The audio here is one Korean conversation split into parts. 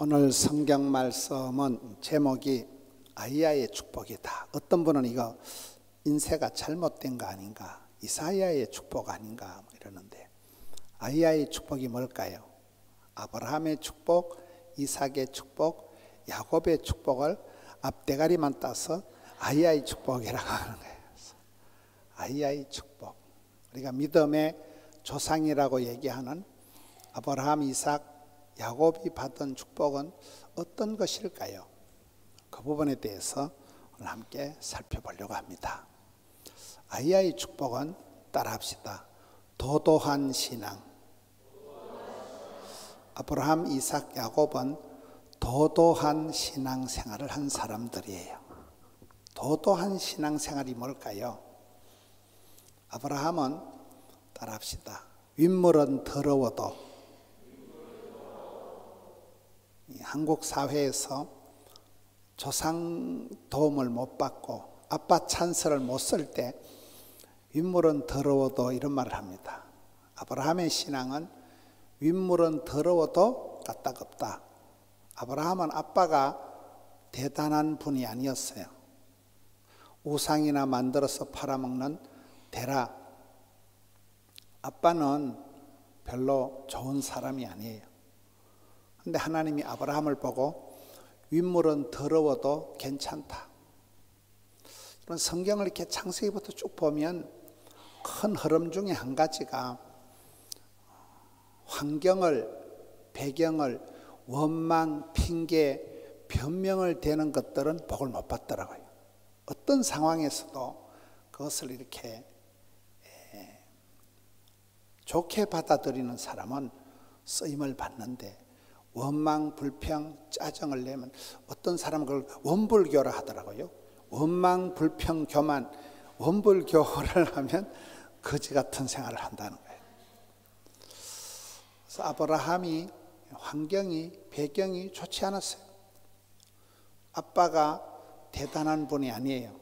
오늘 성경 말씀은 제목이 아히야의 축복이다. 어떤 분은 이거 인쇄가 잘못된 거 아닌가, 이사야의 축복 아닌가 이러는데, 아히야의 축복이 뭘까요? 아브라함의 축복, 이삭의 축복, 야곱의 축복을 앞대가리만 따서 아히야의 축복이라고 하는 거예요. 아히야의 축복, 우리가 믿음의 조상이라고 얘기하는 아브라함, 이삭, 야곱이 받은 축복은 어떤 것일까요? 그 부분에 대해서 오늘 함께 살펴보려고 합니다. 아히야의 축복은 따라합시다. 도도한 신앙. 아브라함, 이삭, 야곱은 도도한 신앙생활을 한 사람들이에요. 도도한 신앙생활이 뭘까요? 아브라함은 따라합시다. 윗물은 더러워도, 한국 사회에서 조상 도움을 못 받고 아빠 찬스를 못 쓸 때 윗물은 더러워도 이런 말을 합니다. 아브라함의 신앙은 윗물은 더러워도 까딱없다. 아브라함은 아빠가 대단한 분이 아니었어요. 우상이나 만들어서 팔아먹는 데라, 아빠는 별로 좋은 사람이 아니에요. 근데 하나님이 아브라함을 보고 윗물은 더러워도 괜찮다. 이런 성경을 이렇게 창세기부터 쭉 보면 큰 흐름 중에 한 가지가 환경을, 배경을 원망, 핑계, 변명을 대는 것들은 복을 못 받더라고요. 어떤 상황에서도 그것을 이렇게 좋게 받아들이는 사람은 쓰임을 받는데, 원망, 불평, 짜증을 내면 어떤 사람은 그걸 원불교라 하더라고요. 원망, 불평, 교만, 원불교를 하면 거지 같은 생활을 한다는 거예요. 그래서 아브라함이 환경이, 배경이 좋지 않았어요. 아빠가 대단한 분이 아니에요.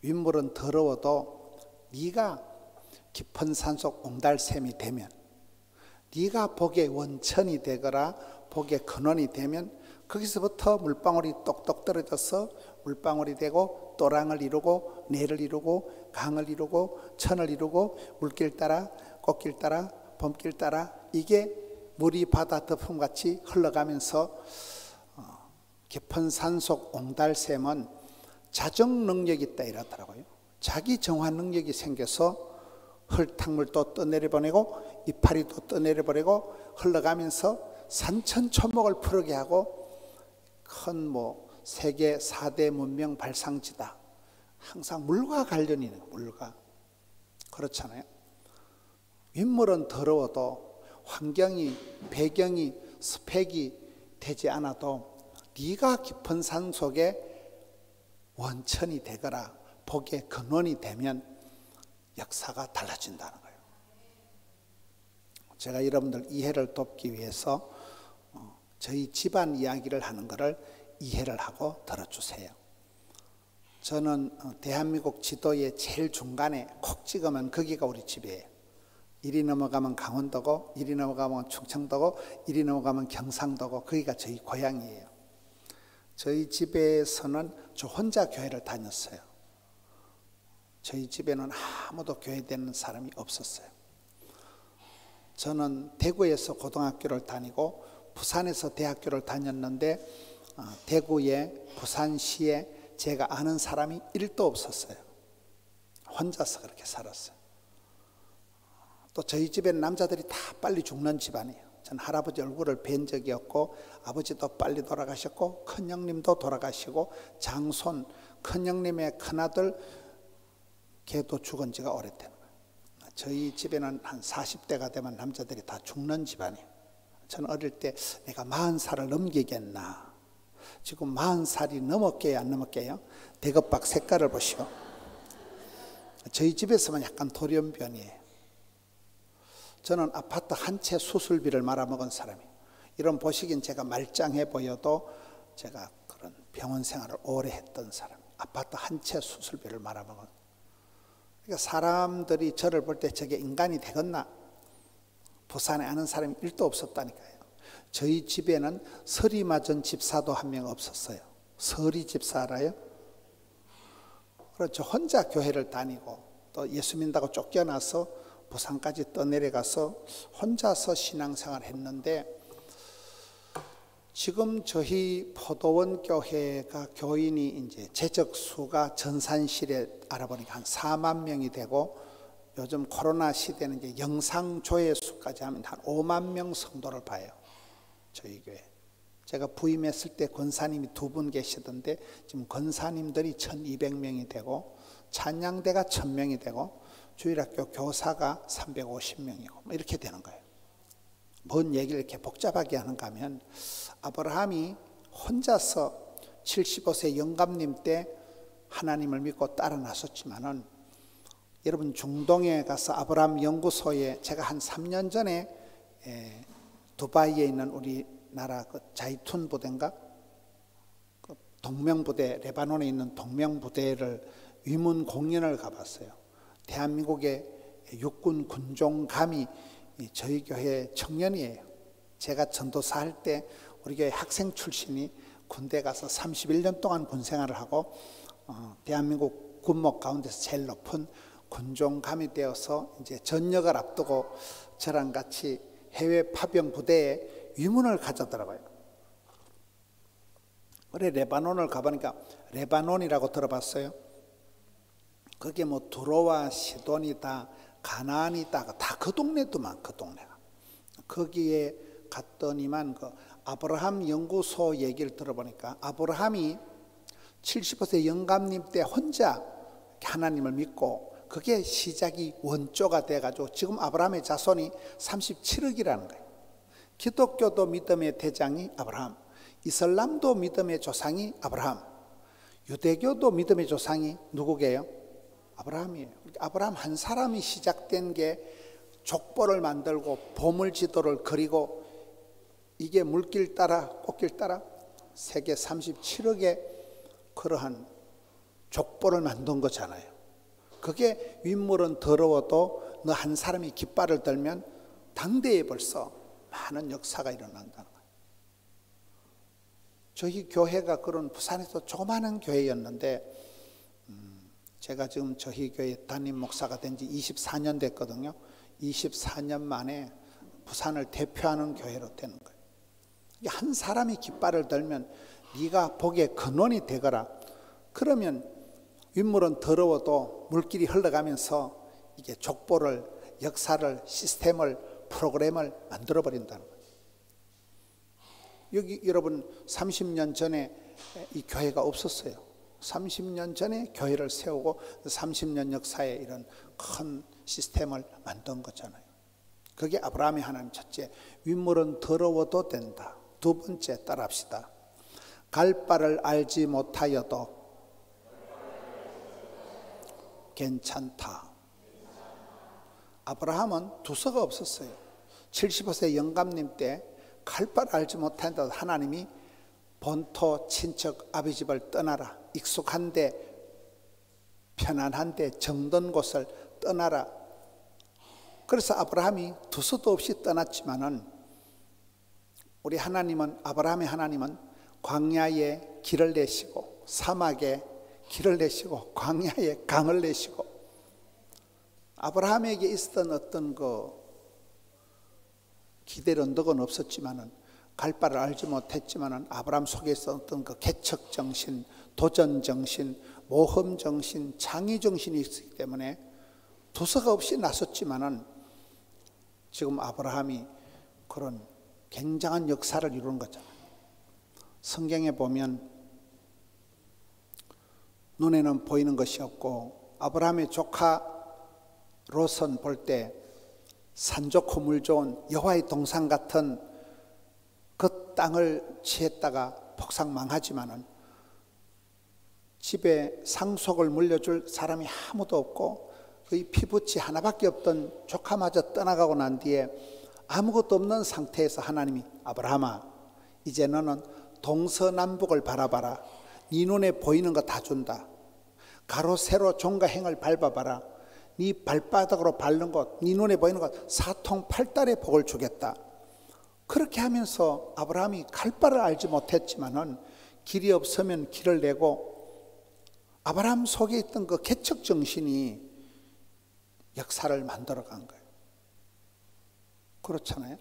윗물은 더러워도 네가 깊은 산속 옹달샘이 되면, 네가 복의 원천이 되거라 복의 근원이 되면 거기서부터 물방울이 똑똑 떨어져서 물방울이 되고 또랑을 이루고 내를 이루고 강을 이루고 천을 이루고 물길 따라 꽃길 따라 봄길 따라, 이게 물이 바다 덮음같이 흘러가면서 깊은 산속 옹달샘은 자정 능력이 있다 이러더라고요. 자기 정화 능력이 생겨서 흙탕물도 떠내려보내고 이파리도 떠내려보내고 흘러가면서 산천초목을 푸르게 하고 큰 세계 4대 문명 발상지다. 항상 물과 관련이 있는 거예요. 물과. 그렇잖아요. 윗물은 더러워도 환경이, 배경이, 스펙이 되지 않아도 네가 깊은 산 속에 원천이 되거라 복의 근원이 되면 역사가 달라진다는 거예요. 제가 여러분들 이해를 돕기 위해서 저희 집안 이야기를 하는 것을 이해를 하고 들어주세요. 저는 대한민국 지도의 제일 중간에 콕 찍으면 거기가 우리 집이에요. 이리 넘어가면 강원도고, 이리 넘어가면 충청도고, 이리 넘어가면 경상도고, 거기가 저희 고향이에요. 저희 집에서는 저 혼자 교회를 다녔어요. 저희 집에는 아무도 교회 다니는 사람이 없었어요. 저는 대구에서 고등학교를 다니고 부산에서 대학교를 다녔는데 대구에, 부산시에 제가 아는 사람이 1도 없었어요. 혼자서 그렇게 살았어요. 또 저희 집에는 남자들이 다 빨리 죽는 집안이에요. 전 할아버지 얼굴을 뵌 적이 없고, 아버지도 빨리 돌아가셨고, 큰형님도 돌아가시고, 장손, 큰형님의 큰아들 걔도 죽은 지가 오래된 거예요. 저희 집에는 한 40대가 되면 남자들이 다 죽는 집안이에요. 저는 어릴 때 내가 40살을 넘기겠나. 지금 40살이 넘었게요, 안 넘었게요? 대겉박 색깔을 보시오. 저희 집에서만 약간 돌연변이에요. 저는 아파트 한 채 수술비를 말아먹은 사람이에요. 이런 보시기엔 제가 말짱해 보여도 제가 그런 병원 생활을 오래 했던 사람. 아파트 한 채 수술비를 말아먹은. 그러니까 사람들이 저를 볼 때 저게 인간이 되겠나? 부산에 아는 사람이 1도 없었다니까요. 저희 집에는 서리 맞은 집사도 한 명 없었어요. 서리 집사 알아요? 그렇죠. 혼자 교회를 다니고 또 예수 믿는다고 쫓겨나서 부산까지 떠내려가서 혼자서 신앙생활을 했는데, 지금 저희 포도원 교회가 교인이 이제 재적 수가 전산실에 알아보니까 한 4만 명이 되고, 요즘 코로나 시대는 이제 영상 조회수까지 하면 한 5만 명 성도를 봐요. 저희 교회. 제가 부임했을 때 권사님이 2분 계시던데 지금 권사님들이 1200명이 되고 찬양대가 1000명이 되고 주일학교 교사가 350명이고 이렇게 되는 거예요. 뭔 얘기를 이렇게 복잡하게 하는가 하면, 아브라함이 혼자서 75세 영감님 때 하나님을 믿고 따라 나섰지만은, 여러분 중동에 가서 아브라함 연구소에 제가 한 3년 전에 두바이에 있는 우리나라 그 자이툰 부대인가, 그 동명부대, 레바논에 있는 동명부대를 위문 공연을 가봤어요. 대한민국의 육군 군종감이 저희 교회 청년이에요. 제가 전도사 할 때 우리 교회 학생 출신이 군대 가서 31년 동안 군 생활을 하고 대한민국 군목 가운데서 제일 높은 군종감이 되어서 이제 전역을 앞두고 저랑 같이 해외 파병 부대에 위문을 가졌더라고요. 그래 레바논을 가보니까, 레바논이라고 들어봤어요? 그게 뭐 두로와 시돈이다, 가나안이다, 다 그 동네도만, 그 동네가. 거기에 갔더니만 그 아브라함 연구소 얘기를 들어보니까, 아브라함이 75세 영감님 때 혼자 하나님을 믿고 그게 시작이 원조가 돼가지고 지금 아브라함의 자손이 37억이라는 거예요. 기독교도 믿음의 대장이 아브라함, 이슬람도 믿음의 조상이 아브라함, 유대교도 믿음의 조상이 누구게요? 아브라함이에요. 아브라함 한 사람이 시작된 게 족보를 만들고 보물지도를 그리고 이게 물길 따라 꽃길 따라 세계 37억의 그러한 족보를 만든 거잖아요. 그게 윗물은 더러워도 너 한 사람이 깃발을 들면 당대에 벌써 많은 역사가 일어난다는 거예요. 저희 교회가 그런 부산에서 조그마한 교회였는데, 제가 지금 저희 교회 담임 목사가 된 지 24년 됐거든요. 24년 만에 부산을 대표하는 교회로 되는 거예요. 한 사람이 깃발을 들면 네가 복의 근원이 되거라. 그러면 윗물은 더러워도 물길이 흘러가면서 이게 족보를, 역사를, 시스템을, 프로그램을 만들어 버린다는 거예요. 여기 여러분 30년 전에 이 교회가 없었어요. 30년 전에 교회를 세우고 30년 역사에 이런 큰 시스템을 만든 거잖아요. 그게 아브라함이 하나님 첫째, 윗물은 더러워도 된다. 두 번째 따라합시다. 갈 바를 알지 못하여도 괜찮다. 아브라함은 두서가 없었어요. 75세 영감님 때 갈 바를 알지 못하여도 하나님이 본토 친척 아비 집을 떠나라, 익숙한데 편안한데 정든 곳을 떠나라. 그래서 아브라함이 두서도 없이 떠났지만은, 우리 하나님은, 아브라함의 하나님은 광야에 길을 내시고 사막에 길을 내시고 광야에 강을 내시고, 아브라함에게 있었던 어떤 그 기대를 언덕은 없었지만은, 갈 바를 알지 못했지만은 아브라함 속에 있었던 그 개척 정신, 도전 정신, 모험 정신, 창의 정신이 있기 때문에 두서가 없이 나섰지만은 지금 아브라함이 그런 굉장한 역사를 이루는 거잖아요. 성경에 보면 눈에는 보이는 것이 없고, 아브라함의 조카 롯은 볼 때 산 좋고 물 좋은 여호와의 동산 같은 그 땅을 취했다가 폭삭망하지만은 집에 상속을 물려줄 사람이 아무도 없고 거의 피부치 하나밖에 없던 조카마저 떠나가고 난 뒤에 아무것도 없는 상태에서 하나님이, 아브라함아, 이제 너는 동서남북을 바라봐라. 네 눈에 보이는 거 다 준다. 가로 세로 종과 행을 밟아봐라. 네 발바닥으로 밟는 것, 네 눈에 보이는 것 사통팔달의 복을 주겠다. 그렇게 하면서 아브라함이 갈 바를 알지 못했지만은 길이 없으면 길을 내고 아브라함 속에 있던 그 개척 정신이 역사를 만들어 간 거예요. 그렇잖아요.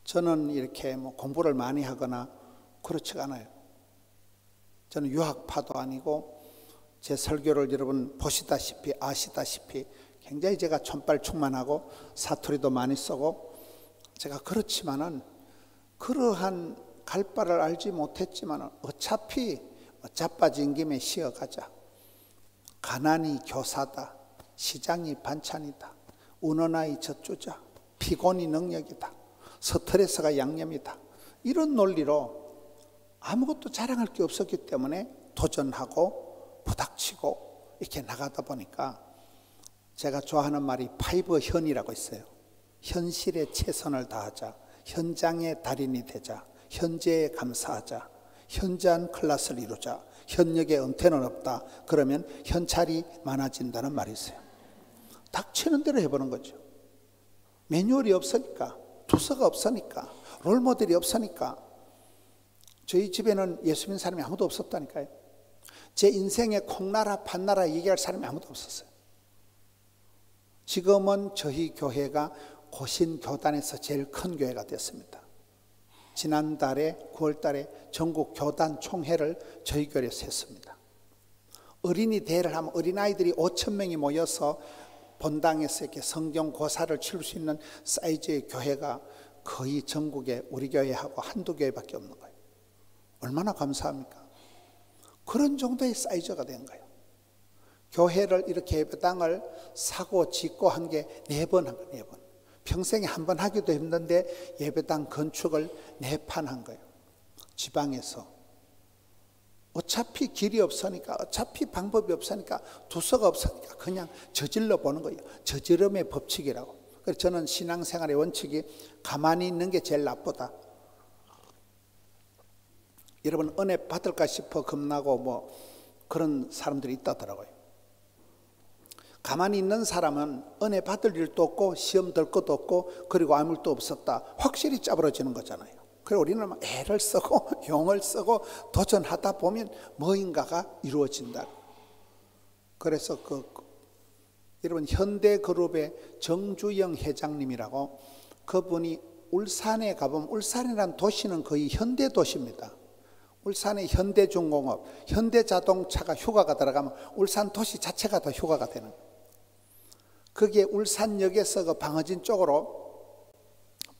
저는 이렇게 뭐 공부를 많이 하거나 그렇지가 않아요. 저는 유학파도 아니고 제 설교를 여러분 보시다시피 아시다시피 굉장히 제가 촌발충만하고 사투리도 많이 쓰고 제가 그렇지만은 그러한 갈 바를 알지 못했지만은 어차피 자빠진 김에 쉬어가자. 가난이 교사다. 시장이 반찬이다. 우는 아이 젖주자. 피곤이 능력이다. 스트레스가 양념이다. 이런 논리로 아무것도 자랑할 게 없었기 때문에 도전하고 부닥치고 이렇게 나가다 보니까 제가 좋아하는 말이 5현이라고 있어요. 현실에 최선을 다하자. 현장의 달인이 되자. 현재에 감사하자. 현저한 클래스를 이루자. 현역에 은퇴는 없다. 그러면 현찰이 많아진다는 말이 있어요. 닥치는 대로 해보는 거죠. 매뉴얼이 없으니까, 도서가 없으니까, 롤모델이 없으니까. 저희 집에는 예수 믿는 사람이 아무도 없었다니까요. 제 인생에 콩나라 판나라 얘기할 사람이 아무도 없었어요. 지금은 저희 교회가 고신교단에서 제일 큰 교회가 됐습니다. 지난달에 9월달에 전국 교단 총회를 저희 교회에서 했습니다. 어린이 대회를 하면 어린아이들이 5,000명이 모여서 본당에서 이렇게 성경 고사를 치를 수 있는 사이즈의 교회가 거의 전국에 우리 교회하고 한두 교회밖에 없는 거예요. 얼마나 감사합니까? 그런 정도의 사이즈가 된 거예요. 교회를 이렇게 예배당을 사고 짓고 한 게 4번 한 거예요. 4번. 평생에 한 번 하기도 힘든데 예배당 건축을 4판 한 거예요. 지방에서. 어차피 길이 없으니까, 어차피 방법이 없으니까, 두서가 없으니까 그냥 저질러 보는 거예요. 저지름의 법칙이라고. 그래서 저는 신앙생활의 원칙이 가만히 있는 게 제일 나쁘다. 여러분 은혜 받을까 싶어 겁나고 뭐 그런 사람들이 있다더라고요. 가만히 있는 사람은 은혜 받을 일도 없고 시험 들 것도 없고 그리고 아무 일도 없었다. 확실히 짜부러지는 거잖아요. 그래서 우리는 막 애를 쓰고 용을 쓰고 도전하다 보면 뭐인가가 이루어진다. 그래서 여러분 현대그룹의 정주영 회장님이라고 그분이 울산에 가보면 울산이라는 도시는 거의 현대도시입니다. 울산의 현대중공업, 현대자동차가 휴가가 들어가면 울산 도시 자체가 다 휴가가 되는 거예요. 그게 울산역에서 그 방어진 쪽으로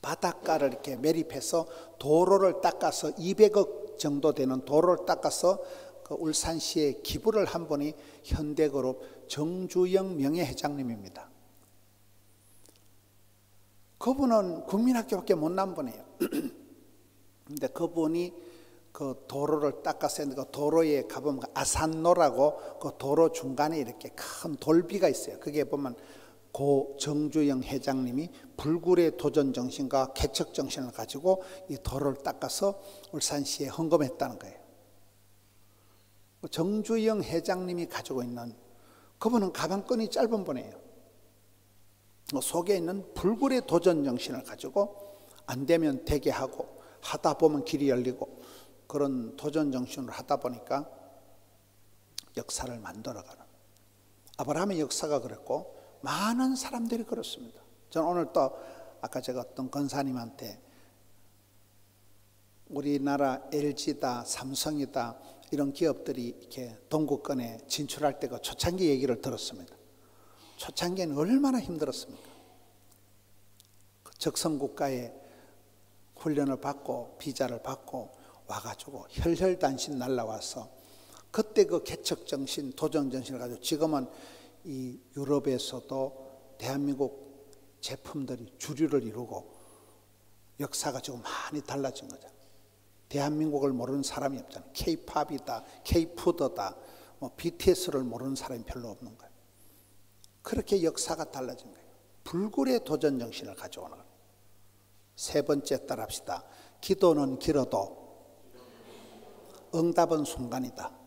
바닷가를 이렇게 매립해서 도로를 닦아서 200억 정도 되는 도로를 닦아서 그 울산시에 기부를 한 분이 현대그룹 정주영 명예회장님입니다. 그분은 국민학교밖에 못난 분이에요. 근데 그분이 그 도로를 닦아서 했는데 그 도로에 가보면 아산로라고 그 도로 중간에 이렇게 큰 돌비가 있어요. 그게 보면 고 정주영 회장님이 불굴의 도전 정신과 개척 정신을 가지고 이 도로를 닦아서 울산시에 헌금했다는 거예요. 정주영 회장님이 가지고 있는 그분은 가방끈이 짧은 분이에요. 속에 있는 불굴의 도전 정신을 가지고 안 되면 되게 하고 하다 보면 길이 열리고 그런 도전 정신으로 하다 보니까 역사를 만들어가는 아브라함의 역사가 그랬고 많은 사람들이 그렇습니다. 저는 오늘 또 아까 제가 어떤 권사님한테 우리나라 LG다 삼성이다 이런 기업들이 이렇게 동구권에 진출할 때 그 초창기 얘기를 들었습니다. 초창기에는 얼마나 힘들었습니까? 그 적성국가에 훈련을 받고 비자를 받고 와가지고 혈혈단신 날라와서 그때 그 개척정신 도전정신을 가지고 지금은 이 유럽에서도 대한민국 제품들이 주류를 이루고 역사가 지금 많이 달라진 거죠. 대한민국을 모르는 사람이 없잖아요. K-팝이다, K-푸드다, 뭐 BTS를 모르는 사람이 별로 없는 거예요. 그렇게 역사가 달라진 거예요. 불굴의 도전 정신을 가져오는 거예요. 세 번째 따라합시다. 기도는 길어도 응답은 순간이다.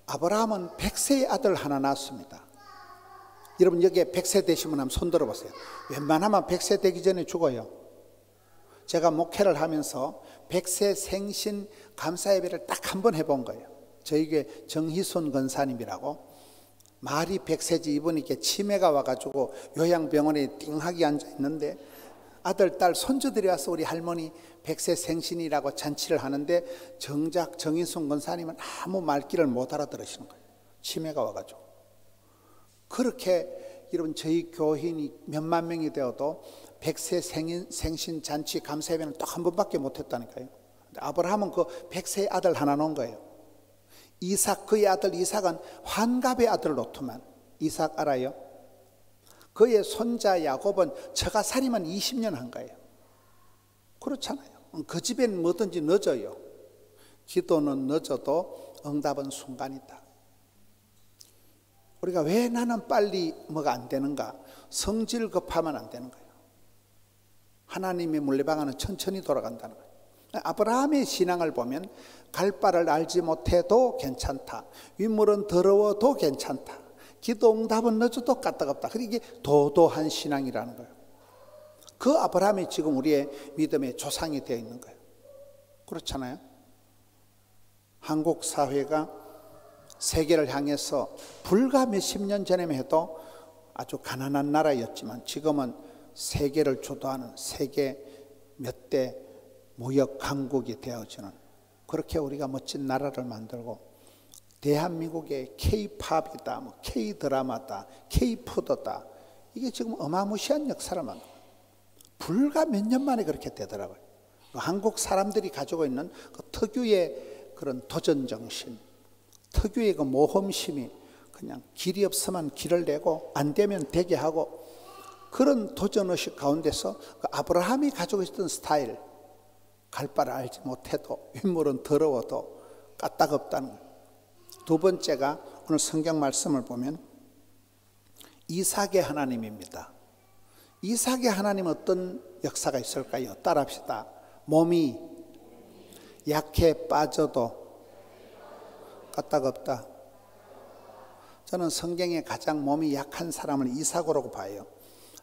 아브라함은 100세의 아들 하나 낳았습니다. 여러분 여기에 100세 되시면 한번 손 들어보세요. 웬만하면 100세 되기 전에 죽어요. 제가 목회를 하면서 100세 생신 감사예배를 딱 한 번 해본 거예요. 저에게 정희순 권사님이라고, 말이 100세지 이분이 이렇게 치매가 와가지고 요양병원에 띵하게 앉아있는데 아들, 딸, 손주들이 와서 우리 할머니 100세 생신이라고 잔치를 하는데 정작 정희순 권사님은 아무 말귀를 못 알아들으시는 거예요. 치매가 와가지고. 그렇게 여러분 저희 교인이 몇만 명이 되어도 100세 생신 잔치 감사예배는 딱 한 번밖에 못했다니까요. 아브라함은 그 100세의 아들 하나 놓은 거예요. 이삭, 그의 아들 이삭은 환갑의 아들 로트만. 이삭 알아요? 그의 손자 야곱은 처가살이만 20년 한 거예요. 그렇잖아요. 그 집엔 뭐든지 늦어요. 기도는 늦어도 응답은 순간이다. 우리가 왜 나는 빨리 뭐가 안 되는가? 성질 급하면 안 되는 거예요. 하나님의 물레방아는 천천히 돌아간다는 거예요. 아브라함의 신앙을 보면 갈 바를 알지 못해도 괜찮다. 윗물은 더러워도 괜찮다. 기도 응답은 늦어도 까딱없다. 이게 도도한 신앙이라는 거예요. 그 아브라함이 지금 우리의 믿음의 조상이 되어 있는 거예요. 그렇잖아요. 한국 사회가 세계를 향해서 불과 몇십 년 전에만 해도 아주 가난한 나라였지만 지금은 세계를 주도하는 세계 몇 대 무역 강국이 되어지는, 그렇게 우리가 멋진 나라를 만들고 대한민국의 K-팝이다, 뭐 K-드라마다, K-푸드다, 이게 지금 어마무시한 역사를 만들고 불과 몇 년 만에 그렇게 되더라고요. 한국 사람들이 가지고 있는 그 특유의 그런 도전정신, 특유의 그 모험심이 그냥 길이 없으면 길을 내고 안 되면 되게 하고, 그런 도전의식 가운데서 그 아브라함이 가지고 있었던 스타일, 갈 바를 알지 못해도 윗물은 더러워도 까딱없다는 거예요. 두 번째가 오늘 성경 말씀을 보면 이삭의 하나님입니다. 이삭의 하나님은 어떤 역사가 있을까요? 따라합시다. 몸이 약해 빠져도 까딱없다. 저는 성경에 가장 몸이 약한 사람을 이삭으로 봐요.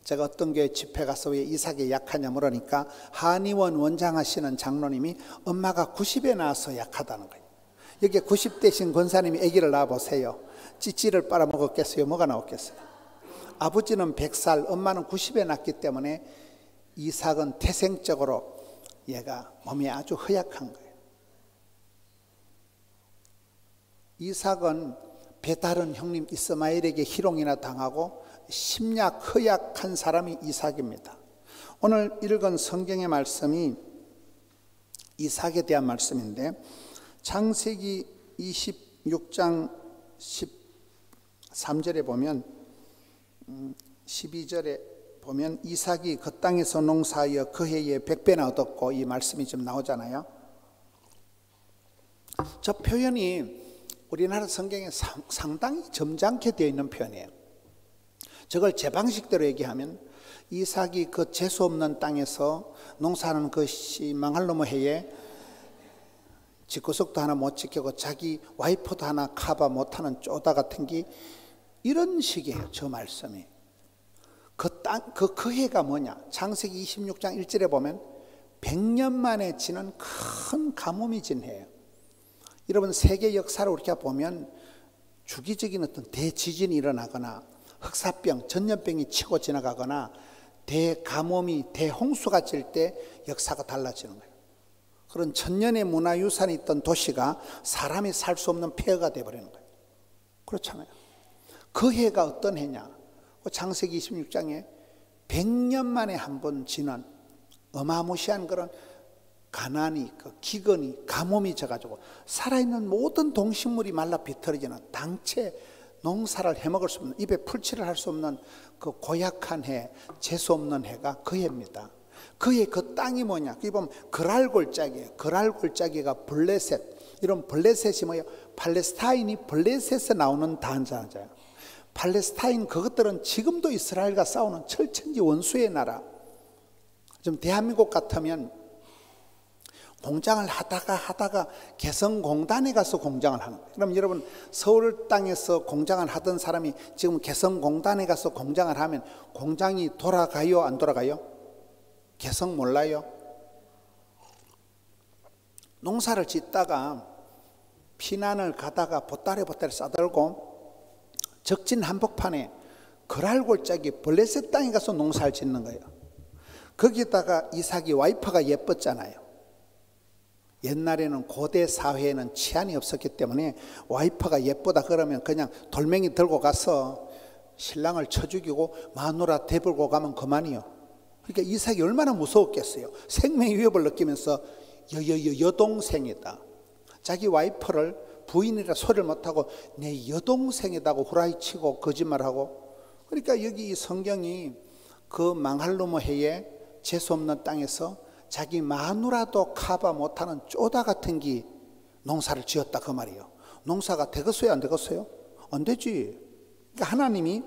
제가 어떤 교회 집회 가서 왜 이삭이 약하냐 물으니까 한의원 원장하시는 장로님이 엄마가 90에 나와서 약하다는 거예요. 여기에 90대신 권사님이 아기를 낳아보세요. 찌찌를 빨아먹었겠어요? 뭐가 나왔겠어요? 아버지는 100살, 엄마는 90에 낳기 때문에 이삭은 태생적으로 얘가 몸이 아주 허약한 거예요. 이삭은 배다른 형님 이스마엘에게 희롱이나 당하고 심약 허약한 사람이 이삭입니다. 오늘 읽은 성경의 말씀이 이삭에 대한 말씀인데 창세기 26장 13절에 보면 12절에 보면 이삭이 그 땅에서 농사하여 그 해에 100배나 얻었고, 이 말씀이 좀 나오잖아요. 저 표현이 우리나라 성경에 상당히 점잖게 되어 있는 표현이에요. 저걸 제 방식대로 얘기하면 이삭이 그 재수 없는 땅에서 농사하는 것이 망할 놈의 해에 집구석도 하나 못 지키고 자기 와이프도 하나 커버 못하는 쪼다 같은 게, 이런 식이에요. 저 말씀이. 그 해가 뭐냐? 창세기 26장 1절에 보면 100년 만에 지는 큰 가뭄이 진 해예요. 여러분 세계 역사를 우리가 보면 주기적인 어떤 대지진이 일어나거나 흑사병, 전염병이 치고 지나가거나 대가뭄이, 대홍수가 칠 때 역사가 달라지는 거예요. 그런 천년의 문화유산이 있던 도시가 사람이 살 수 없는 폐허가 되어버리는 거예요. 그렇잖아요. 그 해가 어떤 해냐? 창세기 26장에 100년 만에 한 번 지는 어마무시한 그런 가난이, 그 기근이, 가뭄이 져가지고 살아있는 모든 동식물이 말라 비틀어지는, 당체 농사를 해먹을 수 없는, 입에 풀칠을 할 수 없는 그 고약한 해, 재수 없는 해가 그 해입니다. 그의 그 땅이 뭐냐? 그게 보면 그랄골짜기예요. 그랄골짜기가 블레셋. 이런 블레셋이 뭐예요? 팔레스타인이 블레셋에 나오는 단자잖아요. 팔레스타인, 그것들은 지금도 이스라엘과 싸우는 철천지 원수의 나라. 좀 대한민국 같으면 공장을 하다가 개성공단에 가서 공장을 하는 거예요. 그럼 여러분, 서울 땅에서 공장을 하던 사람이 지금 개성공단에 가서 공장을 하면 공장이 돌아가요, 안 돌아가요? 개성 몰라요? 농사를 짓다가 피난을 가다가 보따리 싸들고 적진 한복판에 그랄골짜기 블레셋 땅에 가서 농사를 짓는 거예요. 거기다가 이삭이 와이프가 예뻤잖아요. 옛날에는 고대 사회에는 치안이 없었기 때문에 와이프가 예쁘다 그러면 그냥 돌멩이 들고 가서 신랑을 쳐 죽이고 마누라 대불고 가면 그만이요. 그러니까 이삭이 얼마나 무서웠겠어요. 생명의 위협을 느끼면서 여동생이다, 자기 와이프를 부인이라 소리를 못하고 내 여동생이다고 후라이치고 거짓말하고. 그러니까 여기 이 성경이 그 망할로모 해에 재수없는 땅에서 자기 마누라도 커버 못하는 쪼다 같은 기 농사를 지었다 그 말이에요. 농사가 되겠어요, 안 되겠어요? 안 되지. 그러니까 하나님이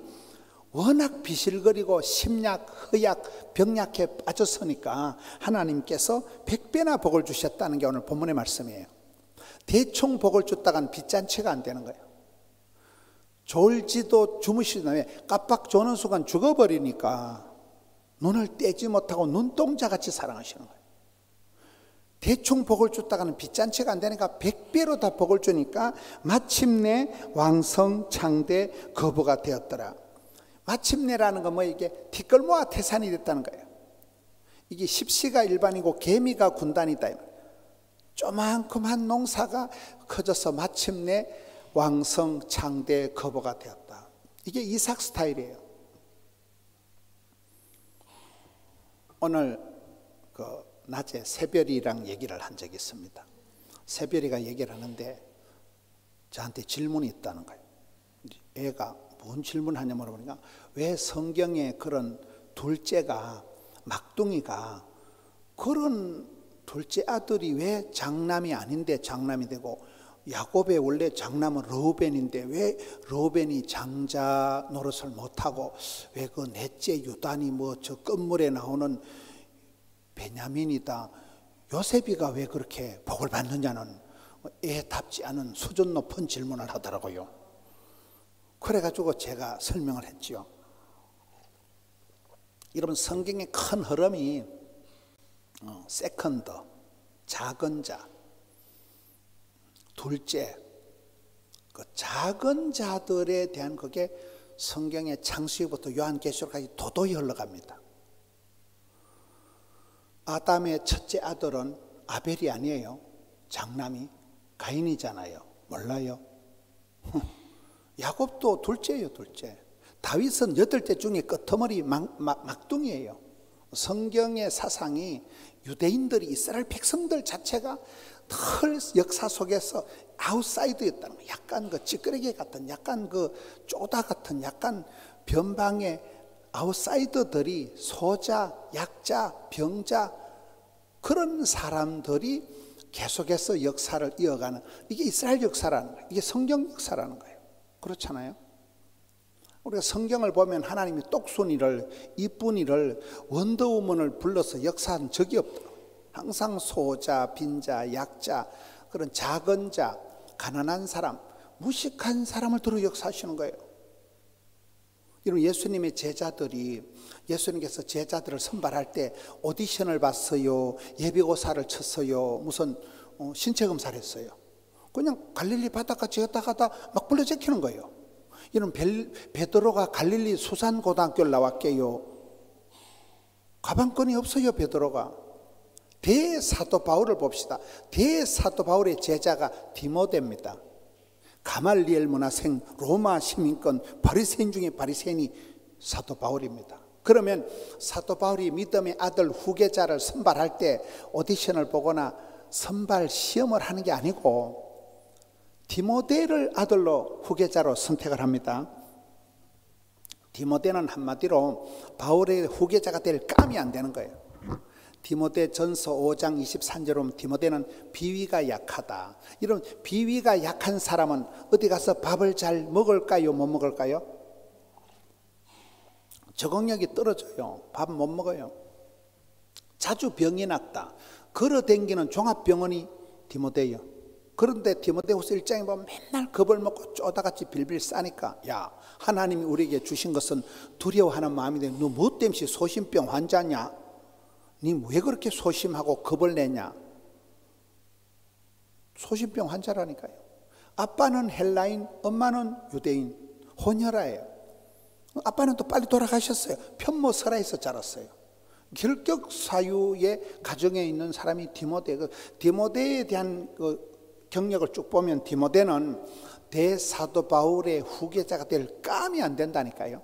워낙 비실거리고 심약, 허약, 병약해 빠졌으니까 하나님께서 100배나 복을 주셨다는 게 오늘 본문의 말씀이에요. 대충 복을 줬다간 빚잔치가 안 되는 거예요. 졸지도 주무시던 왜 깜빡 조는 순간 죽어버리니까 눈을 떼지 못하고 눈동자같이 사랑하시는 거예요. 대충 복을 줬다가는 빚잔치가 안 되니까 100배로 다 복을 주니까 마침내 왕성창대 거부가 되었더라. 마침내라는 건 뭐 이게 티끌모아 태산이 됐다는 거예요. 이게 십시가 일반이고 개미가 군단이다. 조만큼한 농사가 커져서 마침내 왕성창대 거부가 되었다. 이게 이삭 스타일이에요. 오늘 그 낮에 새별이랑 얘기를 한 적이 있습니다. 새별이가 얘기를 하는데 저한테 질문이 있다는 거예요. 애가 뭔 질문하냐 물어보니까 왜 성경에 그런 둘째가 막둥이가 그런 둘째 아들이 왜 장남이 아닌데 장남이 되고 야곱의 원래 장남은 르우벤인데 왜 르우벤이 장자 노릇을 못하고 왜 그 넷째 유단이 뭐 저 끝물에 나오는 베냐민이다 요셉이가 왜 그렇게 복을 받느냐는 애답지 않은 수준 높은 질문을 하더라고요. 그래가지고 제가 설명을 했지요. 여러분 성경의 큰 흐름이 세컨드, 작은 자, 둘째, 그 작은 자들에 대한 그게 성경의 창세기부터 요한계시록까지 도도히 흘러갑니다. 아담의 첫째 아들은 아벨이 아니에요. 장남이 가인이잖아요. 몰라요? 야곱도 둘째예요, 둘째. 다윗은 8대 중에 끄트머리 막둥이에요. 성경의 사상이 유대인들이 이스라엘 백성들 자체가 늘 역사 속에서 아웃사이드였다는 거예요. 약간 그 찌끄레기 같은, 약간 그 쪼다 같은, 약간 변방의 아웃사이더들이 소자, 약자, 병자 그런 사람들이 계속해서 역사를 이어가는 이게 이스라엘 역사라는 거예요. 이게 성경 역사라는 거예요. 그렇잖아요. 우리가 성경을 보면 하나님이 똑순이를 이쁜이를 원더우먼을 불러서 역사한 적이 없더라고요. 항상 소자, 빈자, 약자, 그런 작은 자, 가난한 사람, 무식한 사람을 들어 역사하시는 거예요. 여러분 예수님의 제자들이 예수님께서 제자들을 선발할 때 오디션을 봤어요, 예비고사를 쳤어요, 무슨 신체검사를 했어요. 그냥 갈릴리 바닷가 지었다 가다 막 불러 제키는 거예요. 이런 베드로가 갈릴리 수산고등학교를 나왔게요. 가방끈이 없어요. 베드로가. 대사도 바울을 봅시다. 대사도 바울의 제자가 디모데입니다. 가말리엘 문화생, 로마 시민권, 바리새인 중에 바리새인이 사도 바울입니다. 그러면 사도 바울이 믿음의 아들 후계자를 선발할 때 오디션을 보거나 선발 시험을 하는 게 아니고 디모데를 아들로 후계자로 선택을 합니다. 디모데는 한마디로 바울의 후계자가 될 감이 안 되는 거예요. 디모데 전서 5장 23절에 보면 디모데는 비위가 약하다. 이런 비위가 약한 사람은 어디 가서 밥을 잘 먹을까요? 못 먹을까요? 적응력이 떨어져요. 밥 못 먹어요. 자주 병이 났다. 걸어댕기는 종합병원이 디모데요. 그런데 디모데후서 1장에 보면 맨날 겁을 먹고 쪼다같이 빌빌 싸니까, 야, 하나님이 우리에게 주신 것은 두려워하는 마음인데 너 뭐 때문에 소심병 환자냐? 니 왜 그렇게 소심하고 겁을 내냐? 소심병 환자라니까요. 아빠는 헬라인, 엄마는 유대인, 혼혈아예요. 아빠는 또 빨리 돌아가셨어요. 편모 설화에서 자랐어요. 결격 사유의 가정에 있는 사람이 디모데. 디모데에 대한 경력을 쭉 보면 디모데는 대사도 바울의 후계자가 될 감이 안 된다니까요.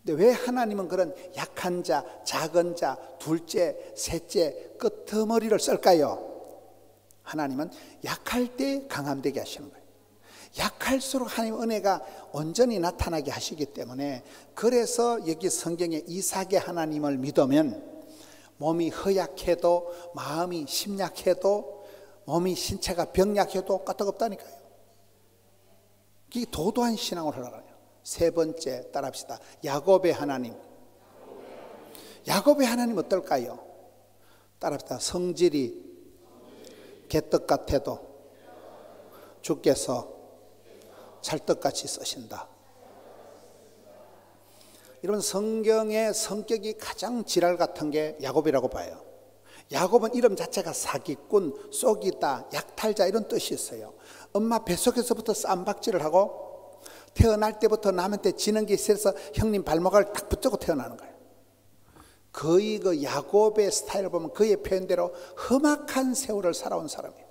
근데 왜 하나님은 그런 약한 자, 작은 자, 둘째, 셋째, 끄트머리를 쓸까요? 하나님은 약할 때 강함되게 하시는 거예요. 약할수록 하나님 은혜가 온전히 나타나게 하시기 때문에, 그래서 여기 성경에 이삭의 하나님을 믿으면 몸이 허약해도, 마음이 심약해도, 몸이 신체가 병약해도 까딱없다니까요. 이게 도도한 신앙을 하려고 해요. 세 번째 따라합시다. 야곱의 하나님. 야곱의 하나님 어떨까요? 따라합시다. 성질이 개떡 같아도 주께서 찰떡같이 쓰신다. 여러분, 성경의 성격이 가장 지랄 같은 게 야곱이라고 봐요. 야곱은 이름 자체가 사기꾼, 쏘기다, 약탈자 이런 뜻이 있어요. 엄마 뱃속에서부터 쌈박질을 하고 태어날 때부터 남한테 지는 게 있어서 형님 발목을 딱 붙잡고 태어나는 거예요. 거의 그 야곱의 스타일을 보면 그의 표현대로 험악한 세월을 살아온 사람이에요.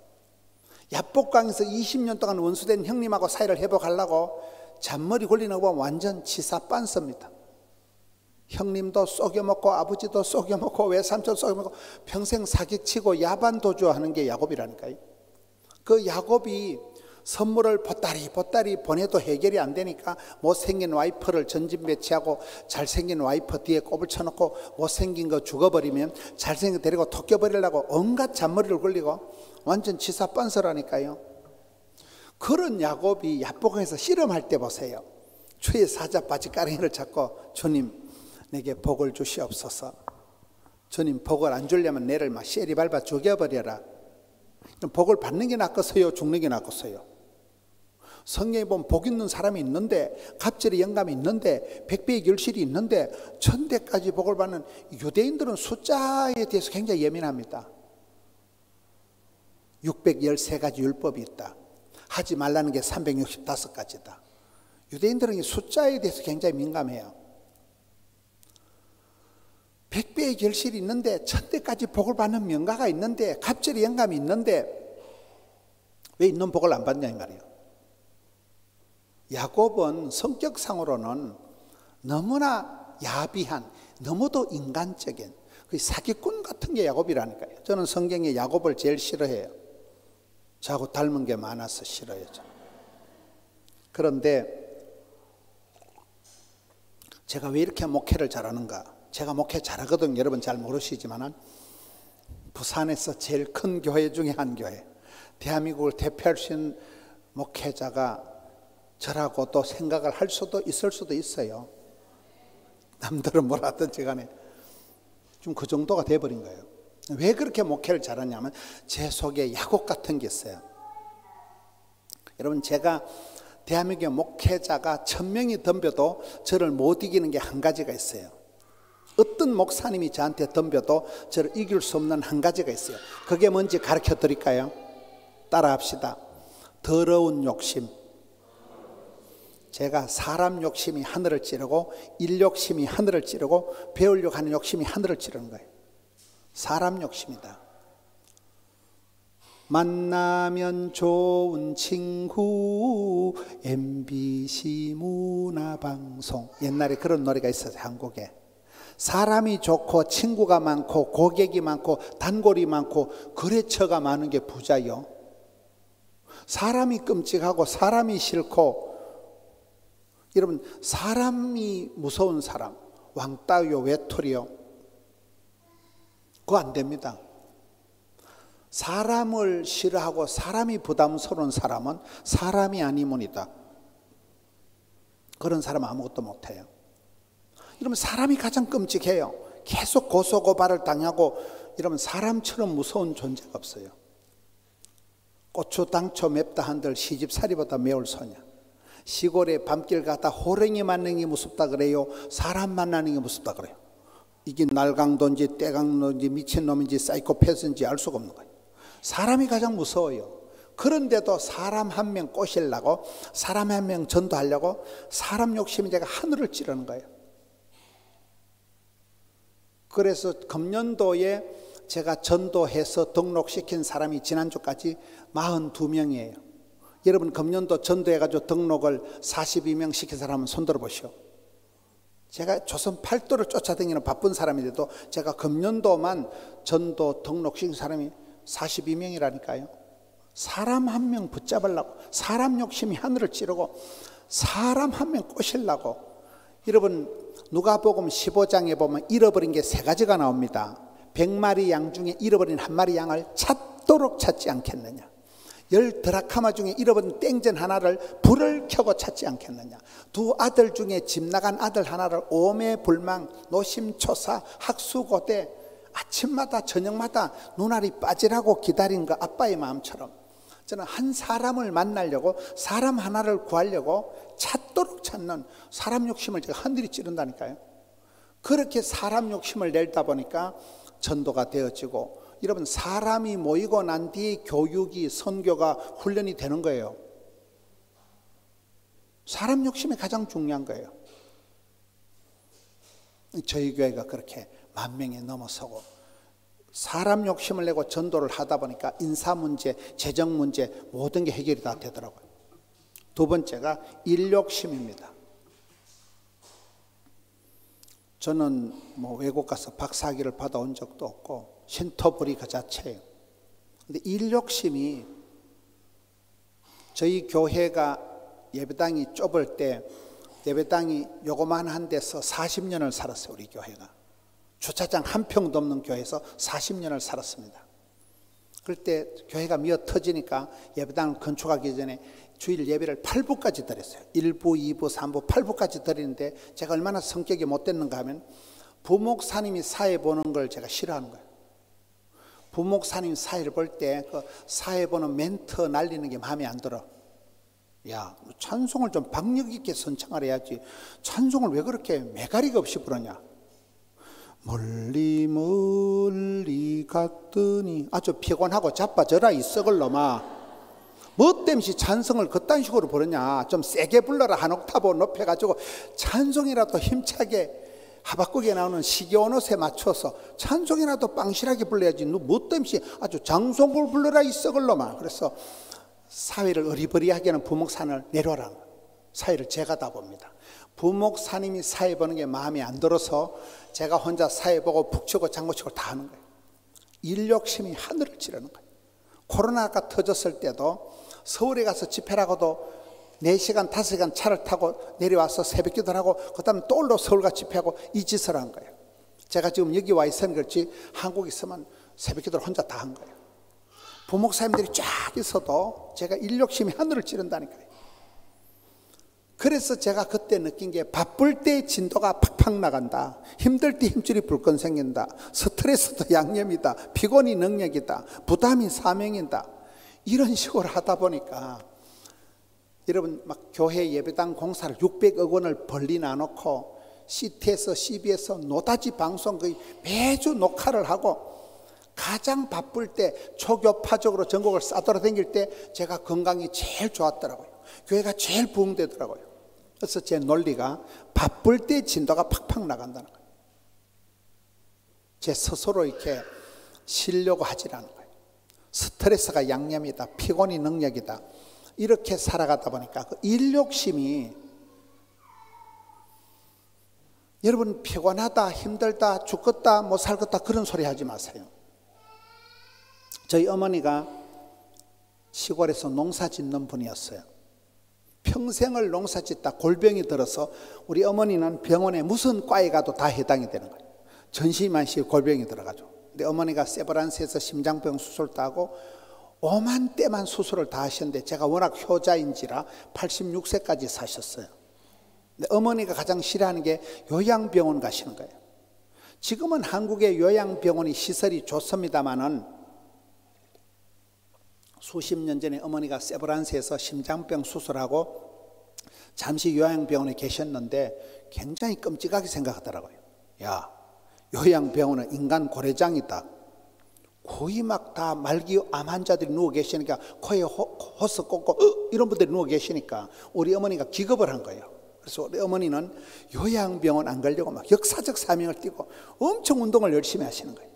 야복강에서 20년 동안 원수된 형님하고 사이를 회복하려고 잔머리 굴리는 거 보면 완전 치사빤스입니다. 형님도 쏘겨먹고 아버지도 쏘겨먹고 외삼촌 쏘겨먹고 평생 사기치고 야반도주하는 게 야곱이라니까요. 그 야곱이 선물을 보따리 보내도 해결이 안 되니까 못생긴 와이퍼를 전진 배치하고 잘생긴 와이퍼 뒤에 꼽을 쳐놓고 못생긴 거 죽어버리면 잘생긴 거 데리고 토껴버리려고 온갖 잔머리를 굴리고 완전 치사빤스라니까요. 그런 야곱이 야복강에서 씨름할 때 보세요. 추의 사자 바지가랑이를 잡고 주님 내게 복을 주시옵소서. 주님 복을 안 주려면 내를 막 쉐리 밟아 죽여버려라. 복을 받는 게 낫겠어요? 죽는 게 낫겠어요? 성경에 보면 복 있는 사람이 있는데, 갑절의 영감이 있는데, 백배의 결실이 있는데, 천대까지 복을 받는 유대인들은 숫자에 대해서 굉장히 예민합니다. 613가지 율법이 있다. 하지 말라는 게 365가지다. 유대인들은 이 숫자에 대해서 굉장히 민감해요. 백배의 결실이 있는데, 천대까지 복을 받는 명가가 있는데, 갑절의 영감이 있는데 왜 있는 복을 안 받냐 이 말이에요. 야곱은 성격상으로는 너무나 야비한, 너무도 인간적인 사기꾼 같은 게 야곱이라니까요. 저는 성경에 야곱을 제일 싫어해요. 저하고 닮은 게 많아서 싫어요. 그런데 제가 왜 이렇게 목회를 잘하는가? 제가 목회 잘하거든. 여러분 잘 모르시지만 부산에서 제일 큰 교회 중에 한 교회, 대한민국을 대표할 수 있는 목회자가 저라고 또 생각을 할 수도 있을 수도 있어요. 남들은 뭐라 하든지 간에 좀 그 정도가 돼버린 거예요. 왜 그렇게 목회를 잘하냐면 제 속에 야곱 같은 게 있어요. 여러분, 제가 대한민국의 목회자가 1000명이 덤벼도 저를 못 이기는 게 한 가지가 있어요. 어떤 목사님이 저한테 덤벼도 저를 이길 수 없는 한 가지가 있어요. 그게 뭔지 가르쳐 드릴까요? 따라 합시다. 더러운 욕심. 제가 사람 욕심이 하늘을 찌르고 일 욕심이 하늘을 찌르고 배우려고 하는 욕심이 하늘을 찌르는 거예요. 사람 욕심이다. 만나면 좋은 친구 MBC 문화방송, 옛날에 그런 노래가 있었어요. 한국에. 사람이 좋고 친구가 많고 고객이 많고 단골이 많고 거래처가 많은 게 부자요. 사람이 끔찍하고 사람이 싫고, 여러분, 사람이 무서운 사람, 왕따요, 외톨이요, 그거 안 됩니다. 사람을 싫어하고 사람이 부담스러운 사람은 사람이 아니문이다. 그런 사람은 아무것도 못해요. 여러분, 사람이 가장 끔찍해요. 계속 고소고발을 당하고 이러면 사람처럼 무서운 존재가 없어요. 고추 당초 맵다 한들 시집살이보다 매울 소냐. 시골에 밤길 가다 호랭이 만나는 게 무섭다 그래요? 사람 만나는 게 무섭다 그래요? 이게 날강도인지 떼강도인지 미친놈인지 사이코패스인지 알 수가 없는 거예요. 사람이 가장 무서워요. 그런데도 사람 한 명 꼬시려고, 사람 한 명 전도하려고 사람 욕심이 제가 하늘을 찌르는 거예요. 그래서 금년도에 제가 전도해서 등록시킨 사람이 지난주까지 42명이에요. 여러분 금년도 전도해가지고 등록을 42명 시킨 사람은 손들어 보시오. 제가 조선 팔도를 쫓아다니는 바쁜 사람인데도 제가 금년도만 전도 등록시킨 사람이 42명이라니까요. 사람 한 명 붙잡으려고, 사람 욕심이 하늘을 찌르고 사람 한 명 꼬시려고. 여러분 누가복음 15장에 보면 잃어버린 게 3가지가 나옵니다. 100마리 양 중에 잃어버린 1마리 양을 찾도록 찾지 않겠느냐. 10드라카마 중에 잃어버린 땡전 하나를 불을 켜고 찾지 않겠느냐. 2 아들 중에 집 나간 아들 하나를 오매불망 노심초사 학수고대 아침마다 저녁마다 눈알이 빠지라고 기다린 그 아빠의 마음처럼 저는 한 사람을 만나려고, 사람 하나를 구하려고 찾도록 찾는 사람 욕심을 제가 하늘이 찌른다니까요. 그렇게 사람 욕심을 내다 보니까 전도가 되어지고, 여러분 사람이 모이고 난 뒤에 교육이, 선교가 훈련이 되는 거예요. 사람 욕심이 가장 중요한 거예요. 저희 교회가 그렇게 10,000명에 넘어서고 사람 욕심을 내고 전도를 하다 보니까 인사 문제, 재정 문제 모든 게 해결이 다 되더라고요. 2번째가 일 욕심입니다. 저는 뭐 외국 가서 박사학위를 받아온 적도 없고 신토불이 그 자체예요. 근데 일 욕심이, 저희 교회가 예배당이 좁을 때 예배당이 요거만한 데서 40년을 살았어요. 우리 교회가 주차장 한 평도 없는 교회에서 40년을 살았습니다. 그럴 때 교회가 미어 터지니까 예배당을 건축하기 전에 주일 예배를 8부까지 드렸어요. 1부, 2부, 3부, 8부까지 드리는데 제가 얼마나 성격이 못됐는가 하면 부목사님이 사회 보는 걸 제가 싫어하는 거예요. 부목사님 사회를 볼 때 그 사회 보는 멘트 날리는 게 마음에 안 들어. 야, 찬송을 좀 박력 있게 선창을 해야지 찬송을 왜 그렇게 매가리가 없이 부르냐. 멀리 멀리 갔더니 아주 피곤하고 자빠져라 이 썩을 놈아. 뭐 때문에 찬송을 그딴 식으로 부르냐. 좀 세게 불러라. 한 옥타브 높여가지고 찬송이라도 힘차게 하박국에 나오는 시계오롯에 맞춰서 찬송이라도 빵실하게 불러야지. 너 뭐 때문에 아주 장송을 불러라 이 썩을 놈아. 그래서 사회를 어리버리하게 하는 부목산을 내려라. 사회를 제가 다 봅니다. 부목사님이 사회 보는 게 마음에 안 들어서 제가 혼자 사회 보고 북치고 장구치고 다 하는 거예요. 일 욕심이 하늘을 찌르는 거예요. 코로나가 터졌을 때도 서울에 가서 집회라고도 4시간 5시간 차를 타고 내려와서 새벽 기도를 하고 그 다음에 또 올라 서울 가서 집회하고 이 짓을 한 거예요. 제가 지금 여기 와 있으면 그렇지 한국에 있으면 새벽 기도를 혼자 다 한 거예요. 부목사님들이 쫙 있어도 제가 일 욕심이 하늘을 찌른다니까요. 그래서 제가 그때 느낀 게 바쁠 때 진도가 팍팍 나간다. 힘들 때 힘줄이 불끈 생긴다. 스트레스도 양념이다. 피곤이 능력이다. 부담이 사명이다. 이런 식으로 하다 보니까 여러분 막 교회 예배당 공사를 600억 원을 벌리 놔놓고 CT에서 CB에서 노다지 방송 거의 매주 녹화를 하고 가장 바쁠 때 초교파적으로 전국을 싸돌아다닐 때 제가 건강이 제일 좋았더라고요. 교회가 제일 부흥되더라고요. 그래서 제 논리가 바쁠 때 진도가 팍팍 나간다는 거예요. 제 스스로 이렇게 쉬려고 하질 않은 거예요. 스트레스가 양념이다. 피곤이 능력이다. 이렇게 살아가다 보니까 그 일욕심이, 여러분 피곤하다, 힘들다, 죽겠다, 못 살겠다 그런 소리 하지 마세요. 저희 어머니가 시골에서 농사 짓는 분이었어요. 평생을 농사 짓다 골병이 들어서 우리 어머니는 병원에 무슨 과에 가도 다 해당이 되는 거예요. 전시만시 골병이 들어가죠. 근데 어머니가 세브란스에서 심장병 수술도 하고 오만 때만 수술을 다 하셨는데 제가 워낙 효자인지라 86세까지 사셨어요. 근데 어머니가 가장 싫어하는 게 요양병원 가시는 거예요. 지금은 한국의 요양병원이 시설이 좋습니다마는 수십 년 전에 어머니가 세브란스에서 심장병 수술하고 잠시 요양병원에 계셨는데 굉장히 끔찍하게 생각하더라고요. 야, 요양병원은 인간 고래장이다. 거의 막 다 말기 암 환자들이 누워 계시니까 코에 호스 꽂고 이런 분들이 누워 계시니까 우리 어머니가 기겁을 한 거예요. 그래서 우리 어머니는 요양병원 안 가려고 막 역사적 사명을 띠고 엄청 운동을 열심히 하시는 거예요.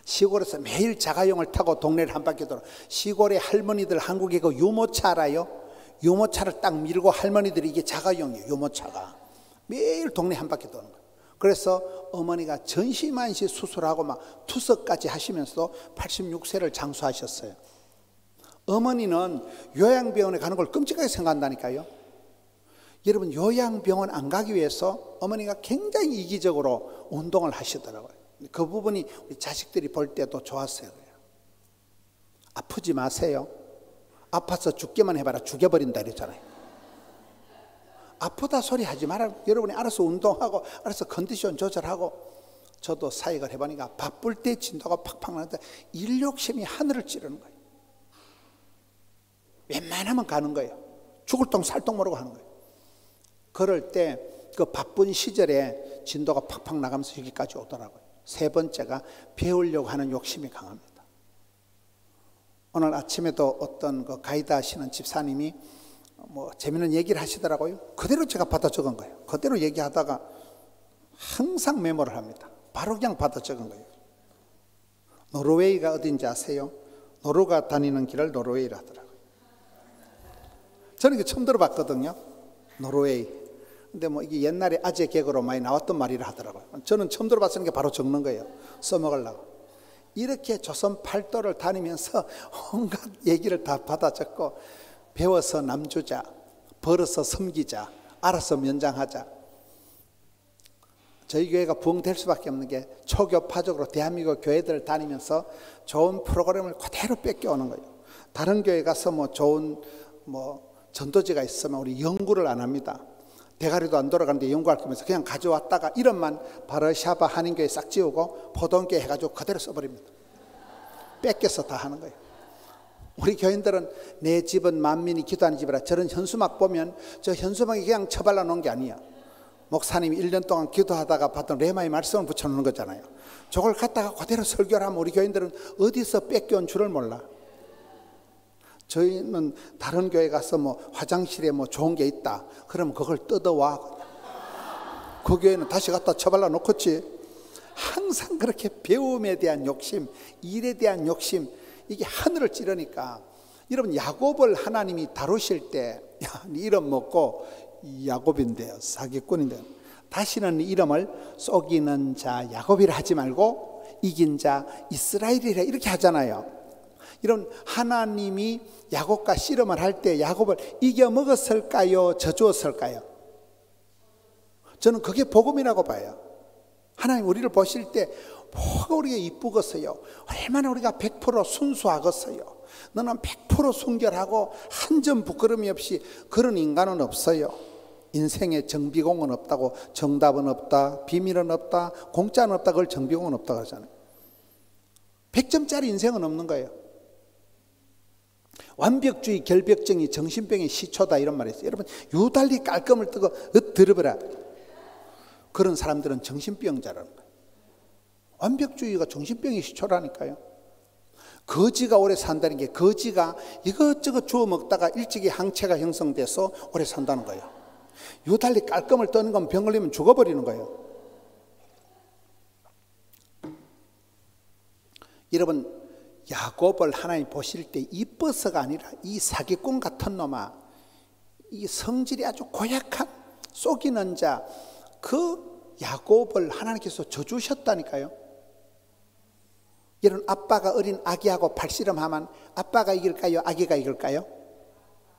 시골에서 매일 자가용을 타고 동네를 한 바퀴 돌아. 시골의 할머니들, 한국에 그 유모차 알아요? 유모차를 딱 밀고 할머니들이, 이게 자가용이에요. 유모차가 매일 동네 한 바퀴 도는 거예요. 그래서 어머니가 전시만시 수술하고 막 투석까지 하시면서도 86세를 장수하셨어요. 어머니는 요양병원에 가는 걸 끔찍하게 생각한다니까요. 여러분, 요양병원 안 가기 위해서 어머니가 굉장히 이기적으로 운동을 하시더라고요. 그 부분이 우리 자식들이 볼 때도 좋았어요. 아프지 마세요. 아파서 죽게만 해봐라 죽여버린다 이랬잖아요. 아프다 소리 하지 마라. 여러분이 알아서 운동하고 알아서 컨디션 조절하고. 저도 사역을 해보니까 바쁠 때 진도가 팍팍 나는데 일 욕심이 하늘을 찌르는 거예요. 웬만하면 가는 거예요. 죽을 똥 살 똥 모르고 하는 거예요. 그럴 때 그 바쁜 시절에 진도가 팍팍 나가면서 여기까지 오더라고요. 세 번째가 배우려고 하는 욕심이 강합니다. 오늘 아침에도 어떤 그 가이드 하시는 집사님이 뭐 재미있는 얘기를 하시더라고요. 그대로 제가 받아 적은 거예요. 그대로 얘기하다가 항상 메모를 합니다. 바로 그냥 받아 적은 거예요. 노르웨이가 어딘지 아세요? 노루가 다니는 길을 노르웨이라 하더라고요. 저는 이게 처음 들어봤거든요. 노르웨이. 근데 뭐 이게 옛날에 아재 개그로 많이 나왔던 말이라 하더라고요. 저는 처음 들어봤으니까 바로 적는 거예요. 써먹으려고. 이렇게 조선 팔도를 다니면서 온갖 얘기를 다 받아 적고, 배워서 남주자, 벌어서 섬기자, 알아서 면장하자. 저희 교회가 부흥될 수밖에 없는 게 초교파적으로 대한민국 교회들을 다니면서 좋은 프로그램을 그대로 뺏겨오는 거예요. 다른 교회 가서 뭐 좋은 전도지가 있으면 우리 연구를 안 합니다. 대가리도 안 돌아가는데 연구할 거면서 그냥 가져왔다가 이름만 바르샤바 한인교회 싹 지우고 포동교회 해가지고 그대로 써버립니다. 뺏겨서 다 하는 거예요. 우리 교인들은 내 집은 만민이 기도하는 집이라, 저런 현수막 보면 저 현수막이 그냥 처발라 놓은 게 아니야. 목사님이 1년 동안 기도하다가 받은 레마의 말씀을 붙여놓는 거잖아요. 저걸 갖다가 그대로 설교를 하면 우리 교인들은 어디서 뺏겨온 줄을 몰라. 저희는 다른 교회 가서 뭐 화장실에 뭐 좋은 게 있다 그러면 그걸 뜯어와. 그 교회는 다시 갖다 처발라 놓겠지. 항상 그렇게 배움에 대한 욕심, 일에 대한 욕심, 이게 하늘을 찌르니까. 여러분, 야곱을 하나님이 다루실 때, 야, 네 이름 먹고 야곱인데요, 사기꾼인데요, 다시는 네 이름을 속이는 자 야곱이라 하지 말고 이긴 자 이스라엘이라 이렇게 하잖아요. 이런 하나님이 야곱과 씨름을 할 때 야곱을 이겨 먹었을까요? 저주었을까요? 저는 그게 복음이라고 봐요. 하나님 우리를 보실 때 뭐가 우리가 이쁘겠어요? 얼마나 우리가 100% 순수하겠어요? 너는 100% 순결하고 한 점 부끄러움이 없이 그런 인간은 없어요. 인생에 정비공은 없다고, 정답은 없다, 비밀은 없다, 공짜는 없다, 그걸 정비공은 없다 그러잖아요. 100점짜리 인생은 없는 거예요. 완벽주의 결벽증이 정신병의 시초다 이런 말이 있어요. 여러분, 유달리 깔끔을 뜨고 들어버려. 그런 사람들은 정신병자라는 거예요. 완벽주의가 정신병의 시초라니까요. 거지가 오래 산다는 게, 거지가 이것저것 주워 먹다가 일찍이 항체가 형성돼서 오래 산다는 거예요. 유달리 깔끔을 떠는 건 병 걸리면 죽어버리는 거예요. 여러분, 야곱을 하나님 보실 때 이뻐서가 아니라 이 사기꾼 같은 놈아, 이 성질이 아주 고약한 속이는 자, 그 야곱을 하나님께서 저주셨다니까요. 여러분, 아빠가 어린 아기하고 팔씨름하면 아빠가 이길까요? 아기가 이길까요?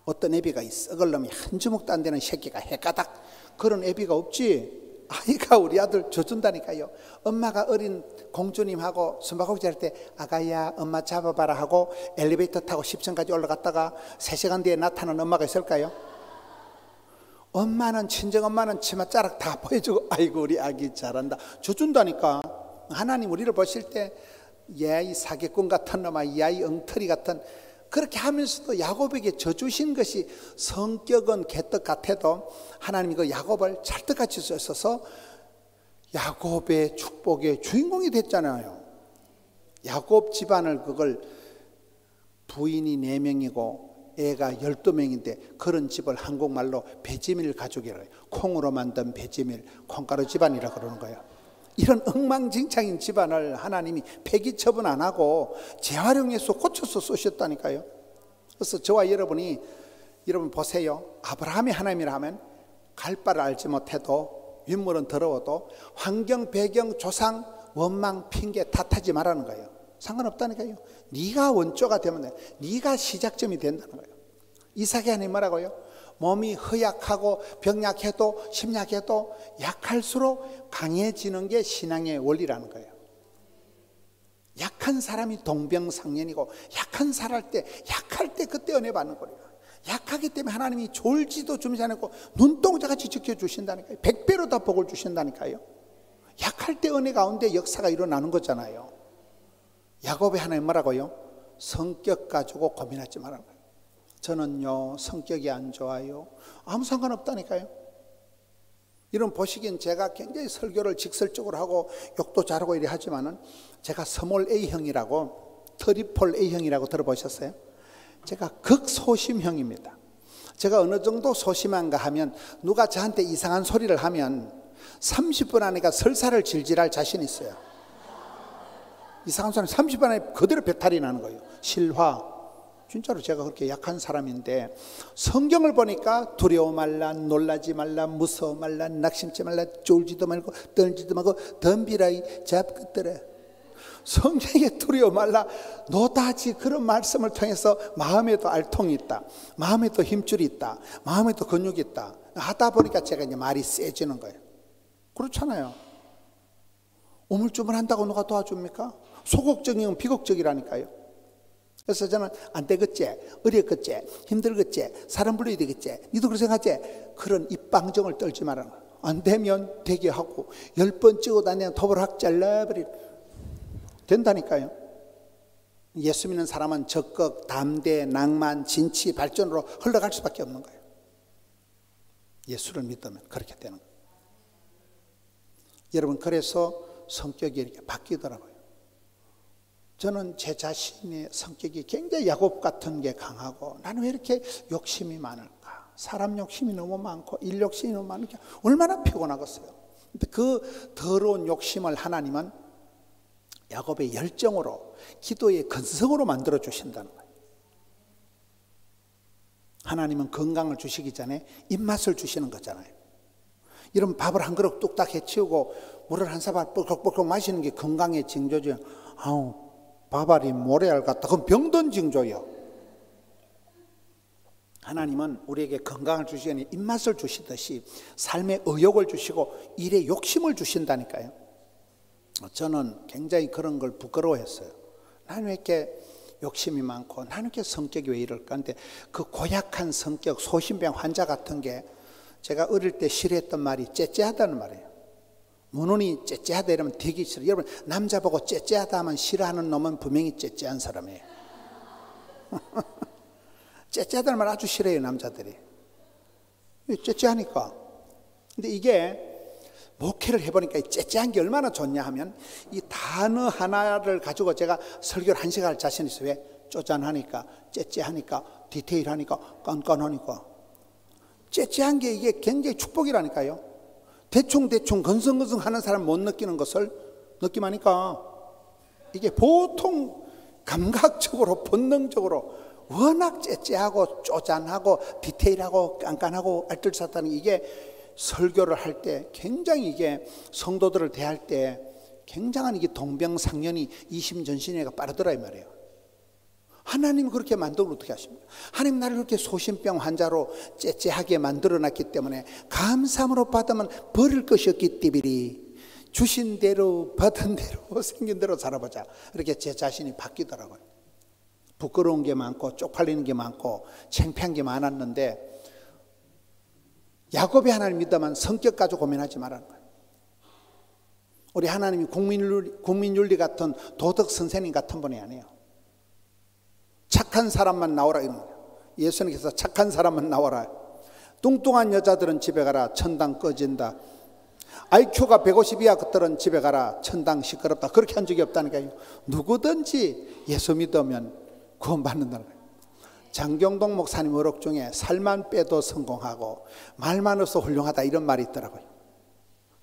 어떤 애비가 있어, 썩을 놈이 한 주먹도 안 되는 새끼가 해가닥, 그런 애비가 없지. 아이가 우리 아들 져준다니까요. 엄마가 어린 공주님하고 숨바꼭질 할 때 아가야 엄마 잡아봐라 하고 엘리베이터 타고 10층까지 올라갔다가 3시간 뒤에 나타나는 엄마가 있을까요? 엄마는, 친정엄마는 치맛자락 다 보여주고 아이고 우리 아기 잘한다 줘준다니까. 하나님 우리를 보실 때 야 이 사기꾼 같은 놈아, 야 이 엉터리 같은, 그렇게 하면서도 야곱에게 져주신 것이 성격은 개떡 같아도 하나님이 그 야곱을 찰떡같이 쓰셔서 야곱의 축복의 주인공이 됐잖아요. 야곱 집안을, 그걸 부인이 4명이고 애가 12명인데 그런 집을 한국말로 배지밀 가족이라고 해요. 콩으로 만든 배지밀, 콩가루 집안이라고 그러는 거예요. 이런 엉망진창인 집안을 하나님이 폐기 처분 안 하고 재활용해서 고쳐서 쓰셨다니까요. 그래서 저와 여러분 보세요. 아브라함이 하나님이라 하면 갈 바를 알지 못해도, 윗물은 더러워도 환경, 배경, 조상, 원망, 핑계 탓하지 말라는 거예요. 상관없다니까요. 네가 원조가 되면 돼. 네가 시작점이 된다는 거예요. 이삭이 하나님 뭐라고요? 몸이 허약하고 병약해도 심약해도 약할수록 강해지는 게 신앙의 원리라는 거예요. 약한 사람이 동병상련이고, 약할 때 그때 은혜 받는 거예요. 약하기 때문에 하나님이 졸지도 주무지 않고 눈동자같이 지켜주신다니까요. 100배로 다 복을 주신다니까요. 약할 때 은혜 가운데 역사가 일어나는 거잖아요. 야곱의 하나님 뭐라고요? 성격 가지고 고민하지 말라는 거예요. 저는요 성격이 안 좋아요. 아무 상관없다니까요. 이런 보시기엔 제가 굉장히 설교를 직설적으로 하고 욕도 잘하고 이래 하지만은, 제가 스몰 A형이라고, 트리플 A형이라고 들어보셨어요? 제가 극소심형입니다. 제가 어느 정도 소심한가 하면, 누가 저한테 이상한 소리를 하면 30분 안에 설사를 질질할 자신 있어요. 이상한 소리 30분 안에 그대로 배탈이 나는 거예요. 실화. 진짜로 제가 그렇게 약한 사람인데, 성경을 보니까 두려워 말라, 놀라지 말라, 무서워 말라, 낙심치 말라, 쫄지도 말고 떨지도 말고 덤비라 잡것들아. 성경에 두려워 말라, 노다지 그런 말씀을 통해서 마음에도 알통이 있다, 마음에도 힘줄이 있다, 마음에도 근육이 있다 하다 보니까 제가 이제 말이 세지는 거예요. 그렇잖아요. 우물쭈물한다고 누가 도와줍니까? 소극적이면 비극적이라니까요. 그래서 저는 안 되겠지, 어렵겠지, 힘들겠지, 사람 불러야 되겠지, 니도 그렇게 생각하지? 그런 입방정을 떨지 말아라. 안 되면 되게 하고 10번 찍고 다니면 톱을 확 잘라버리 된다니까요. 예수 믿는 사람은 적극, 담대, 낭만, 진치, 발전으로 흘러갈 수밖에 없는 거예요. 예수를 믿으면 그렇게 되는 거예요. 여러분, 그래서 성격이 이렇게 바뀌더라고요. 저는 제 자신의 성격이 굉장히 야곱 같은 게 강하고, 나는 왜 이렇게 욕심이 많을까? 사람 욕심이 너무 많고 일 욕심이 너무 많으니까 얼마나 피곤하겠어요. 근데 그 더러운 욕심을 하나님은 야곱의 열정으로, 기도의 근성으로 만들어 주신다는 거예요. 하나님은 건강을 주시기 전에 입맛을 주시는 거잖아요. 이런 밥을 한 그릇 뚝딱 해치우고 물을 한 사발 뻘컥뻘컥 마시는 게 건강의 징조죠. 아우, 밥알이 모래알 같다. 그건 병든 징조예요. 하나님은 우리에게 건강을 주시니 입맛을 주시듯이 삶의 의욕을 주시고 일에 욕심을 주신다니까요. 저는 굉장히 그런 걸 부끄러워했어요. 나는 왜 이렇게 욕심이 많고, 나는 이렇게 성격이 왜 이럴까? 근데 그 고약한 성격, 소심병 환자 같은 게, 제가 어릴 때 싫어했던 말이 째째하다는 말이에요. 문훈이 째째하다 이러면 되게 싫어. 여러분, 남자 보고 째째하다 하면 싫어하는 놈은 분명히 째째한 사람이에요. 째째하다는 말 아주 싫어해요, 남자들이. 째째하니까. 근데 이게 목회를 해보니까 째째한 게 얼마나 좋냐 하면, 이 단어 하나를 가지고 제가 설교를 1시간 할 자신 있어요. 왜? 쪼잔하니까, 째째하니까, 디테일하니까, 깐깐하니까. 째째한 게 이게 굉장히 축복이라니까요. 대충 건성건성 하는 사람 못 느끼는 것을 느낌하니까, 이게 보통 감각적으로 본능적으로 워낙 째째하고 쪼잔하고 디테일하고 깐깐하고 알뜰살뜰한, 이게 설교를 할 때 굉장히, 이게 성도들을 대할 때 굉장한 이게 동병상련이 이심전심회가 빠르더라 이 말이에요. 하나님이 그렇게 만들면 어떻게 하십니까? 하나님 나를 그렇게 소심병 환자로 째째하게 만들어놨기 때문에 감사함으로 받으면 버릴 것이 없기 때문에 주신 대로 받은 대로 생긴 대로 살아보자. 이렇게 제 자신이 바뀌더라고요. 부끄러운 게 많고 쪽팔리는 게 많고 창피한 게 많았는데, 야곱이 하나님 믿으면 성격 가지고 고민하지 말라는 거예요. 우리 하나님이 국민윤리 같은 도덕 선생님 같은 분이 아니에요. 착한 사람만 나오라 이런 거예요. 예수님께서 착한 사람만 나오라. 뚱뚱한 여자들은 집에 가라. 천당 꺼진다. IQ가 150 이하 것들은 집에 가라. 천당 시끄럽다. 그렇게 한 적이 없다니까요. 누구든지 예수 믿으면 구원받는다는 거예요. 장경동 목사님 어록 중에 살만 빼도 성공하고 말만 없어 훌륭하다 이런 말이 있더라고요.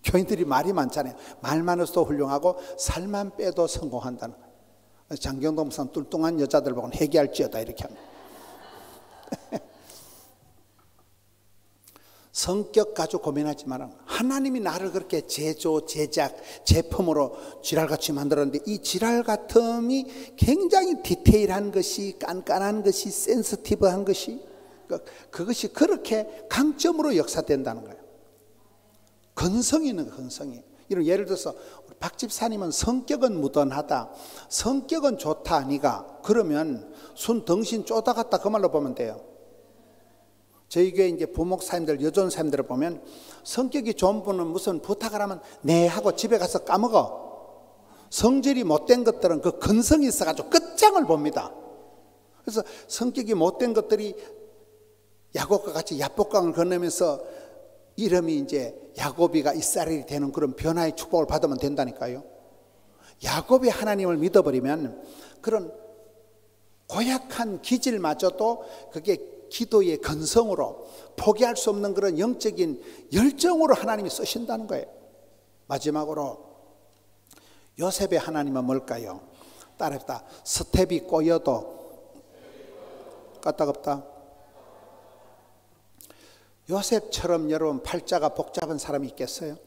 교인들이 말이 많잖아요. 말만 없어 훌륭하고 살만 빼도 성공한다는 거예요. 장경동 목사님 뚱뚱한 여자들 보고는 회개할지어다 이렇게 합니다. 성격 가지고 고민하지 마라. 하나님이 나를 그렇게 제조, 제작, 제품으로 지랄같이 만들었는데 이 지랄같음이 굉장히 디테일한 것이, 깐깐한 것이, 센스티브한 것이, 그것이 그렇게 강점으로 역사된다는 거예요. 건성이 있는 거예요. 건성이. 이런 예를 들어서 박 집사님은 성격은 무던하다, 성격은 좋다 니가 그러면 순 덩신 쪼다갔다 그 말로 보면 돼요. 저희 교회 이제 부목사님들, 여전사님들을 보면 성격이 좋은 분은 무슨 부탁을 하면 네 하고 집에 가서 까먹어. 성질이 못된 것들은 그 근성이 있어가지고 끝장을 봅니다. 그래서 성격이 못된 것들이 야곱과 같이 야복강을 건너면서 이름이 이제 야곱이가 이스라엘이 되는 그런 변화의 축복을 받으면 된다니까요. 야곱이 하나님을 믿어버리면 그런 고약한 기질마저도 그게 기도의 근성으로 포기할 수 없는 그런 영적인 열정으로 하나님이 쓰신다는 거예요. 마지막으로 요셉의 하나님은 뭘까요? 따라합시다. 스텝이 꼬여도 까딱없다. 요셉처럼 여러분 팔자가 복잡한 사람이 있겠어요?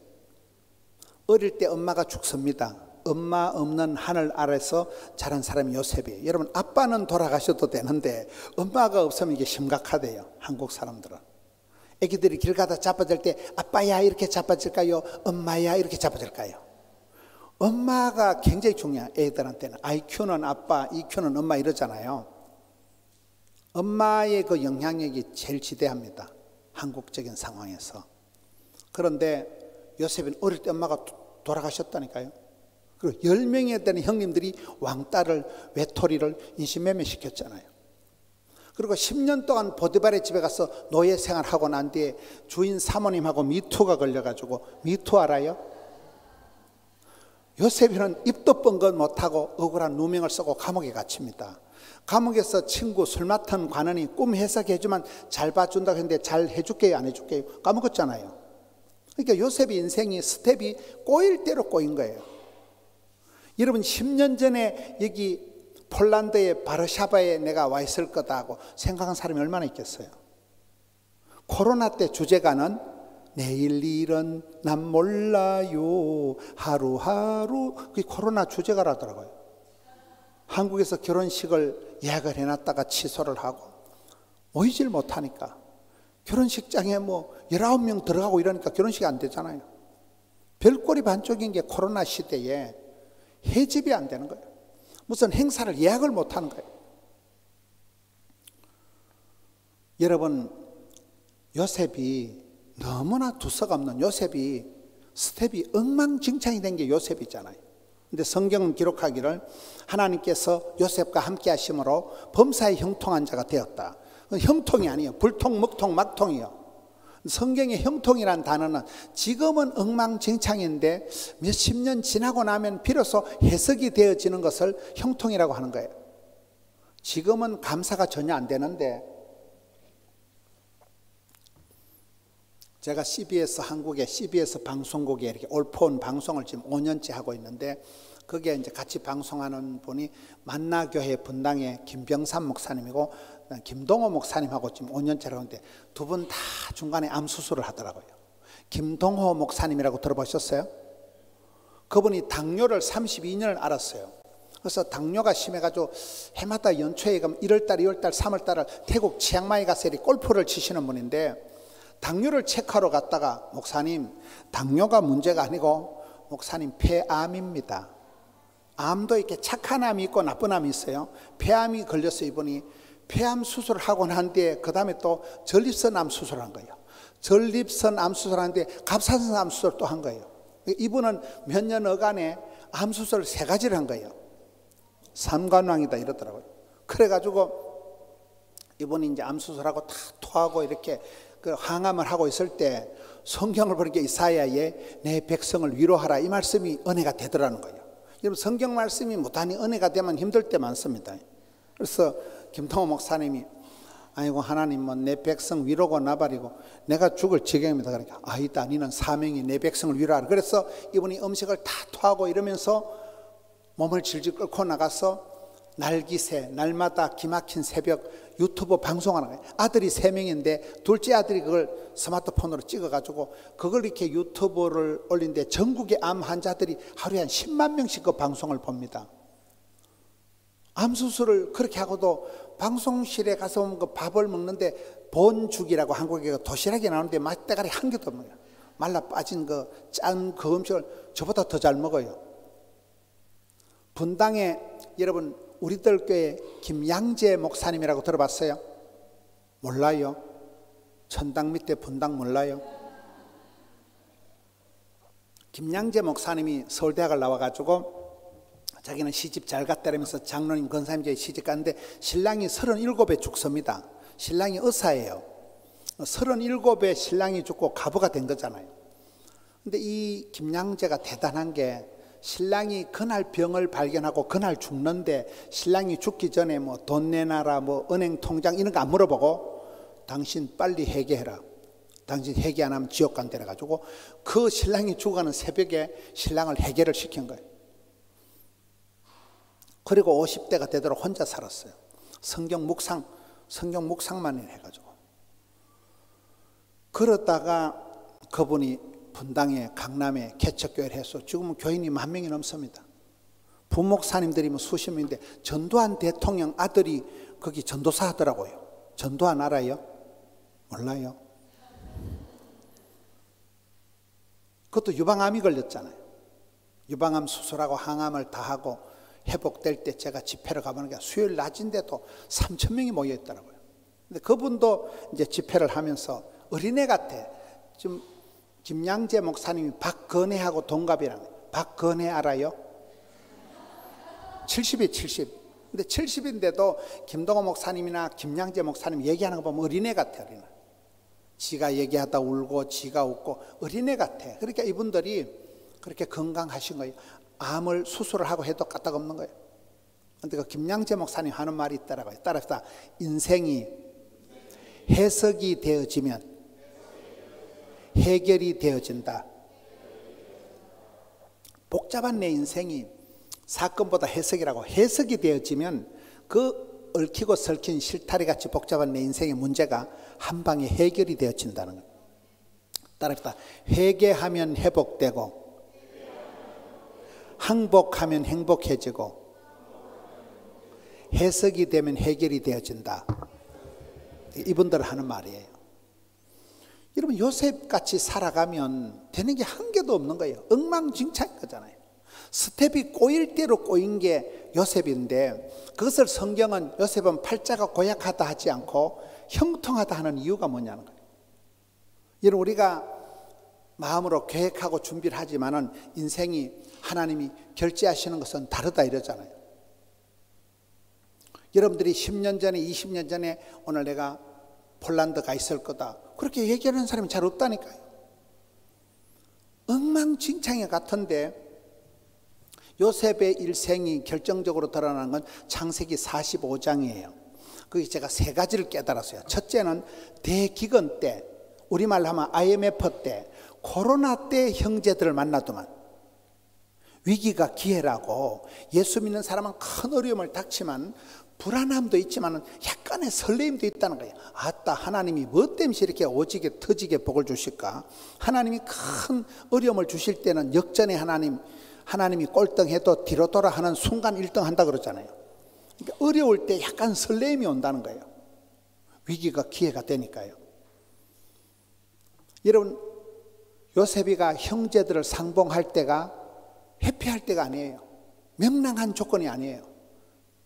어릴 때 엄마가 죽습니다. 엄마 없는 하늘 아래서 자란 사람이 요셉이에요. 여러분 아빠는 돌아가셔도 되는데 엄마가 없으면 이게 심각하대요. 한국 사람들은. 애기들이 길 가다 자빠질 때 아빠야 이렇게 자빠질까요? 엄마야 이렇게 자빠질까요? 엄마가 굉장히 중요해요. 애들한테는. IQ는 아빠, EQ는 엄마 이러잖아요. 엄마의 그 영향력이 제일 지대합니다. 한국적인 상황에서. 그런데 요셉은 어릴 때 엄마가 돌아가셨다니까요. 그리고 10명에 되는 형님들이 왕딸을, 외톨이를 인신매매 시켰잖아요. 그리고 10년 동안 보디발의 집에 가서 노예 생활하고 난 뒤에 주인 사모님하고 미투가 걸려가지고, 미투 알아요? 요셉이는 입도 뻥긋 못하고 억울한 누명을 쓰고 감옥에 갇힙니다. 감옥에서 친구 술 맡은 관원이 꿈 해석해주면 잘 봐준다고 했는데 잘 해줄게요 안 해줄게요 까먹었잖아요. 그러니까 요셉의 인생이 스텝이 꼬일 대로 꼬인 거예요. 여러분 10년 전에 여기 폴란드의 바르샤바에 내가 와 있을 거다 하고 생각한 사람이 얼마나 있겠어요. 코로나 때 주제가는 내일 일은 난 몰라요 하루하루, 그게 코로나 주제가라더라고요. 한국에서 결혼식을 예약을 해놨다가 취소를 하고 모이질 못하니까 결혼식장에 뭐 19명 들어가고 이러니까 결혼식이 안 되잖아요. 별꼴이 반쪽인 게 코로나 시대에 해집이 안 되는 거예요. 무슨 행사를 예약을 못 하는 거예요. 여러분 요셉이 너무나 두서가 없는 요셉이 스텝이 엉망진창이 된 게 요셉이잖아요. 근데 성경은 기록하기를 하나님께서 요셉과 함께 하심으로 범사에 형통한 자가 되었다. 형통이 아니에요. 불통, 먹통, 막통이요. 성경의 형통이란 단어는 지금은 엉망진창인데 몇십 년 지나고 나면 비로소 해석이 되어지는 것을 형통이라고 하는 거예요. 지금은 감사가 전혀 안 되는데 제가 CBS 한국의 CBS 방송국에 이렇게 올포원 방송을 지금 5년째 하고 있는데 거기에 이제 같이 방송하는 분이 만나교회 분당의 김병삼 목사님이고 김동호 목사님하고 지금 5년째라고 하는데 두 분 다 중간에 암 수술을 하더라고요. 김동호 목사님이라고 들어보셨어요? 그분이 당뇨를 32년을 앓았어요. 그래서 당뇨가 심해가지고 해마다 연초에 가면 1월달, 2월달, 3월달을 태국 치앙마이 가서 골프를 치시는 분인데 당뇨를 체크하러 갔다가 목사님 당뇨가 문제가 아니고 목사님 폐암입니다. 암도 이렇게 착한 암이 있고 나쁜 암이 있어요. 폐암이 걸려서 이분이 폐암 수술을 하고 난 뒤에 그 다음에 또 전립선암 수술을 한 거예요. 전립선 암수술하는데 갑상선 암수술 또 한 거예요. 이분은 몇 년 어간에 암수술 3가지를 한 거예요. 삼관왕이다 이러더라고요. 그래가지고 이분이 이제 암수술하고 다 토하고 이렇게 그 항암을 하고 있을 때 성경을 보니까 이사야에 내 백성을 위로하라 이 말씀이 은혜가 되더라는 거예요. 여러분 성경 말씀이 무단히 은혜가 되면 힘들 때 많습니다. 그래서 김동호 목사님이 아이고 하나님은 내 백성 위로고 나발이고 내가 죽을 지경입니다. 그러니까 아니다 니는 사명이 내 백성을 위로하라. 그래서 이분이 음식을 다 토하고 이러면서 몸을 질질 끌고 나가서 날기새 날마다 기막힌 새벽 유튜브 방송하는 거예요. 아들이 3명인데 둘째 아들이 그걸 스마트폰으로 찍어가지고 그걸 이렇게 유튜브를 올린데 전국의 암 환자들이 하루에 한 10만 명씩 그 방송을 봅니다. 암 수술을 그렇게 하고도 방송실에 가서 그 밥을 먹는데 본죽이라고 한국에 도시락이 나오는데 맛대가리 한 개도 없는 거예요. 말라 빠진 그 짠 그 음식을 저보다 더 잘 먹어요. 분당에 여러분 우리들 교회 김양재 목사님이라고 들어봤어요? 몰라요? 천당 밑에 분당 몰라요? 김양재 목사님이 서울대학을 나와가지고 자기는 시집 잘 갔다면서 장로님 권사님제에 시집 갔는데 신랑이 37에 죽습니다. 신랑이 의사예요. 37에 신랑이 죽고 가부가 된 거잖아요. 근데 이 김양재가 대단한 게 신랑이 그날 병을 발견하고 그날 죽는데 신랑이 죽기 전에 뭐 돈 내놔라 뭐 은행 통장 이런 거 안 물어보고 당신 빨리 회개해라. 당신 회개 안 하면 지옥 간다 해가지고 그 신랑이 죽어가는 새벽에 신랑을 회개를 시킨 거예요. 그리고 50대가 되도록 혼자 살았어요. 성경 묵상만 해가지고. 그러다가 그분이 분당에 강남에 개척교회를 해서 지금은 교인이 10,000명이 넘습니다. 부목사님들이 뭐 수십 명인데 전두환 대통령 아들이 거기 전도사 하더라고요. 전두환 알아요? 몰라요? 그것도 유방암이 걸렸잖아요. 유방암 수술하고 항암을 다 하고 회복될 때 제가 집회를 가보는 게 수요일 낮인데도 3,000명이 모여 있더라고요. 근데 그분도 이제 집회를 하면서 어린애 같아. 지금 김양재 목사님이 박건혜하고 동갑이라는 거예요. 박건혜 알아요? 70이 70. 근데 70인데도 김동호 목사님이나 김양재 목사님 얘기하는 거 보면 어린애 같아, 어린애. 지가 얘기하다 울고 지가 웃고 어린애 같아. 그러니까 이분들이 그렇게 건강하신 거예요. 암을 수술을 하고 해도 까딱없는 거예요. 그런데 그 김양재 목사님 하는 말이 있더라고요. 따라서 인생이 해석이 되어지면 해결이 되어진다. 복잡한 내 인생이 사건보다 해석이라고. 해석이 되어지면 그 얽히고 설킨 실타리같이 복잡한 내 인생의 문제가 한 방에 해결이 되어진다는 거예요. 따라합시다. 회개하면 회복되고 항복하면 행복해지고 해석이 되면 해결이 되어진다. 이분들 하는 말이에요. 여러분 요셉같이 살아가면 되는 게 한 개도 없는 거예요. 엉망진창인 거잖아요. 스텝이 꼬일 대로 꼬인 게 요셉인데 그것을 성경은 요셉은 팔자가 고약하다 하지 않고 형통하다 하는 이유가 뭐냐는 거예요. 여러분 우리가 마음으로 계획하고 준비를 하지만은 인생이 하나님이 결제하시는 것은 다르다 이러잖아요. 여러분들이 10년 전에 20년 전에 오늘 내가 폴란드 가 있을 거다 그렇게 얘기하는 사람이 잘 없다니까요. 엉망진창이 같은데 요셉의 일생이 결정적으로 드러나는 건 창세기 45장이에요. 거기 제가 3가지를 깨달았어요. 첫째는 대기근 때, 우리말로 하면 IMF 때, 코로나 때 형제들을 만나더만 위기가 기회라고. 예수 믿는 사람은 큰 어려움을 닥치만 불안함도 있지만 약간의 설레임도 있다는 거예요. 아따 하나님이 뭐 때문에 이렇게 오지게 터지게 복을 주실까. 하나님이 큰 어려움을 주실 때는 역전의 하나님이 꼴등해도 뒤로 돌아 하는 순간 1등 한다 그러잖아요. 그러니까 어려울 때 약간 설레임이 온다는 거예요. 위기가 기회가 되니까요. 여러분 요셉이가 형제들을 상봉할 때가 회피할 때가 아니에요. 명랑한 조건이 아니에요.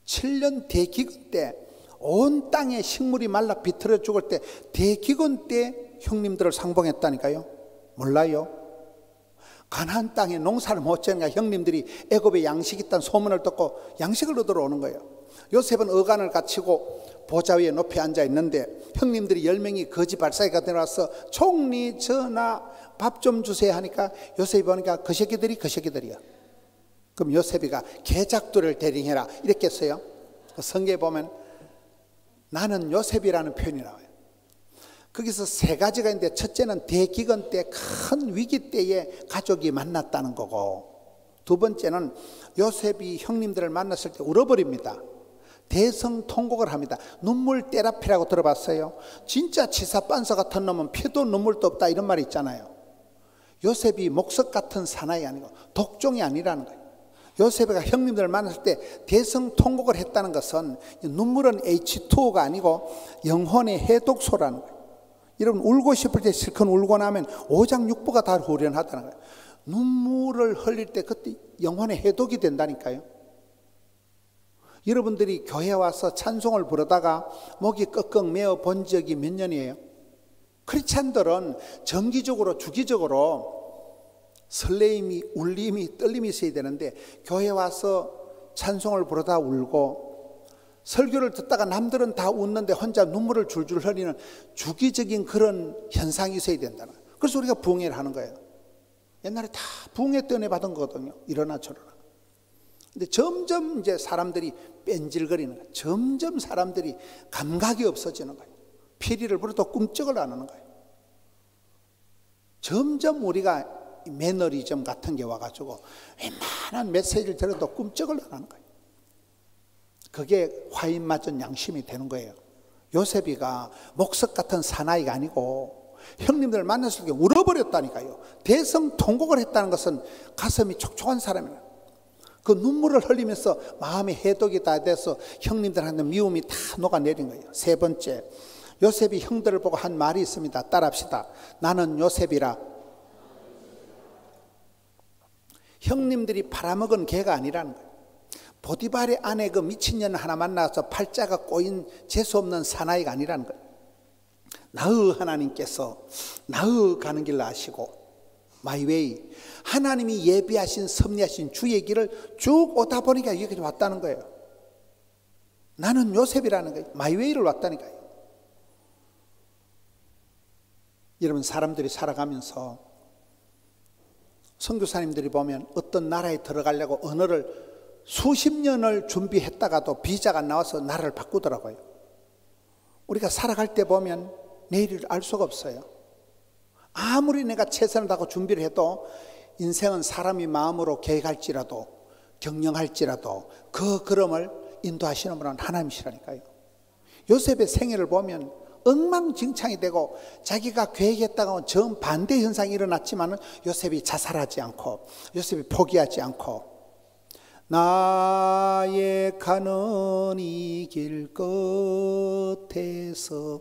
7년 대기근 때 온 땅에 식물이 말라 비틀어 죽을 때 대기근 때 형님들을 상봉했다니까요? 몰라요? 가나안 땅에 농사를 못 지으니까 형님들이 애굽에 양식이 있다는 소문을 듣고 양식을 얻으러 오는 거예요. 요셉은 어간을 갖추고 보좌 위에 높이 앉아 있는데 형님들이 10명이 거지 발사기가 들어와서 총리 전하 밥 좀 주세요 하니까 요셉이 보니까 그 새끼들이야. 그럼 요셉이가 계작들을 대령해라 이렇게 했어요. 성경에 보면 나는 요셉이라는 표현이 나와요. 거기서 세 가지가 있는데 첫째는 대기근 때 큰 위기 때에 가족이 만났다는 거고, 두 번째는 요셉이 형님들을 만났을 때 울어버립니다. 대성통곡을 합니다. 눈물 테라피라고 들어봤어요? 진짜 치사빤서 같은 놈은 피도 눈물도 없다 이런 말이 있잖아요. 요셉이 목석 같은 사나이 아니고 독종이 아니라는 거예요. 요셉이가 형님들을 만났을 때 대성통곡을 했다는 것은 눈물은 H2O가 아니고 영혼의 해독소라는 거예요. 여러분 울고 싶을 때 실컷 울고 나면 오장육부가 다 후련하다는 거예요. 눈물을 흘릴 때 그때 영혼의 해독이 된다니까요. 여러분들이 교회 와서 찬송을 부르다가 목이 꺽꺽 메어 본 적이 몇 년이에요? 크리스찬들은 정기적으로 주기적으로 설레임이 울림이 떨림이 있어야 되는데 교회 와서 찬송을 부르다 울고 설교를 듣다가 남들은 다 웃는데 혼자 눈물을 줄줄 흘리는 주기적인 그런 현상이 있어야 된다는 거예요. 그래서 우리가 부흥회를 하는 거예요. 옛날에 다 부흥회 때 은혜 받은 거거든요. 이러나 저러나. 근데 점점 이제 사람들이 뺀질거리는 거예요. 점점 사람들이 감각이 없어지는 거예요. 피리를 불어도 꿈쩍을 안 하는 거예요. 점점 우리가 매너리즘 같은 게 와가지고 웬만한 메시지를 들어도 꿈쩍을 안 하는 거예요. 그게 화인 맞은 양심이 되는 거예요. 요셉이가 목석 같은 사나이가 아니고 형님들 만났을 때 울어버렸다니까요. 대성통곡을 했다는 것은 가슴이 촉촉한 사람이에요. 그 눈물을 흘리면서 마음의 해독이 다 돼서 형님들한테 미움이 다 녹아내린 거예요. 세 번째, 요셉이 형들을 보고 한 말이 있습니다. 따라합시다. 나는 요셉이라. 형님들이 팔아먹은 개가 아니라는 거예요. 보디발의 아내 그 미친년 하나 만나서 팔자가 꼬인 재수없는 사나이가 아니라는 거예요. 나의 하나님께서 나의 가는 길을 아시고 My way, 하나님이 예비하신 섭리하신 주의 길을 쭉 오다 보니까 여기까지 왔다는 거예요. 나는 요셉이라는 거예요. My way를 왔다니까요. 여러분 사람들이 살아가면서 선교사님들이 보면 어떤 나라에 들어가려고 언어를 수십 년을 준비했다가도 비자가 나와서 나라를 바꾸더라고요. 우리가 살아갈 때 보면 내일을 알 수가 없어요. 아무리 내가 최선을 다하고 준비를 해도 인생은 사람이 마음으로 계획할지라도 경영할지라도 그 걸음을 인도하시는 분은 하나님이시라니까요. 요셉의 생애를 보면 엉망진창이 되고 자기가 계획했다가 정반대 현상이 일어났지만 요셉이 자살하지 않고 요셉이 포기하지 않고 나의 가는 이 길 끝에서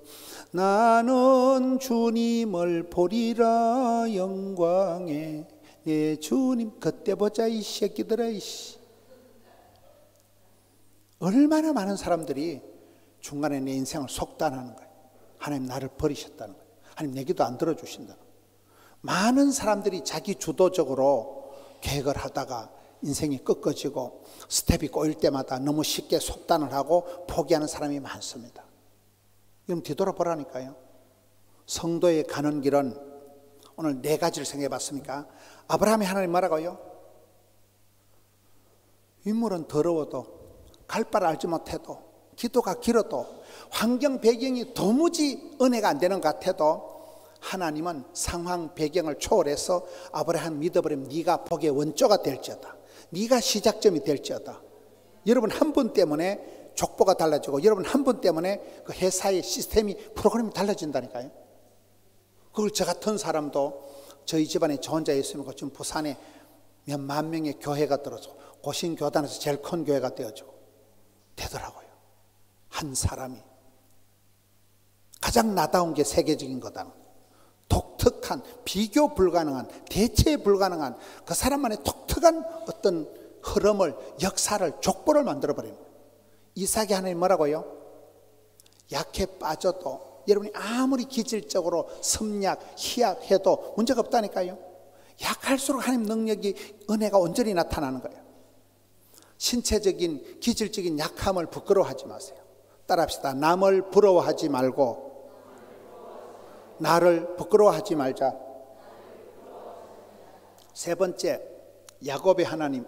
나는 주님을 보리라 영광에 내 주님 그때 보자 이 새끼들아 이씨. 얼마나 많은 사람들이 중간에 내 인생을 속단하는 거예요. 하나님 나를 버리셨다는 거예요. 하나님 내 기도 안 들어주신다는 거예요. 많은 사람들이 자기 주도적으로 계획을 하다가 인생이 꺾어지고 스텝이 꼬일 때마다 너무 쉽게 속단을 하고 포기하는 사람이 많습니다. 그럼 뒤돌아보라니까요. 성도의 가는 길은 오늘 네 가지를 생각해 봤습니까? 아브라함이 하나님 뭐라고요? 윗물은 더러워도 갈 바를 알지 못해도 기도가 길어도 환경 배경이 도무지 은혜가 안 되는 것 같아도 하나님은 상황 배경을 초월해서 아브라함 믿어버리면 네가 복의 원조가 될지어다. 네가 시작점이 될지어다. 여러분 한 분 때문에 족보가 달라지고 여러분 한 분 때문에 그 회사의 시스템이 프로그램이 달라진다니까요. 그걸 저 같은 사람도 저희 집안에 저 혼자 있으면 지금 부산에 몇만 명의 교회가 들어서 고신교단에서 제일 큰 교회가 되더라고요. 한 사람이 가장 나다운 게 세계적인 거다. 독특한 비교 불가능한 대체 불가능한 그 사람만의 독특한 어떤 흐름을 역사를 족보를 만들어 버리는 거예요. 이삭이 하나님 뭐라고요? 약해 빠져도 여러분이 아무리 기질적으로 섭약, 희약해도 문제가 없다니까요. 약할수록 하나님 능력이, 은혜가 온전히 나타나는 거예요. 신체적인 기질적인 약함을 부끄러워하지 마세요. 따라합시다. 남을 부러워하지 말고 나를 부끄러워하지 말자. 세 번째, 야곱의 하나님.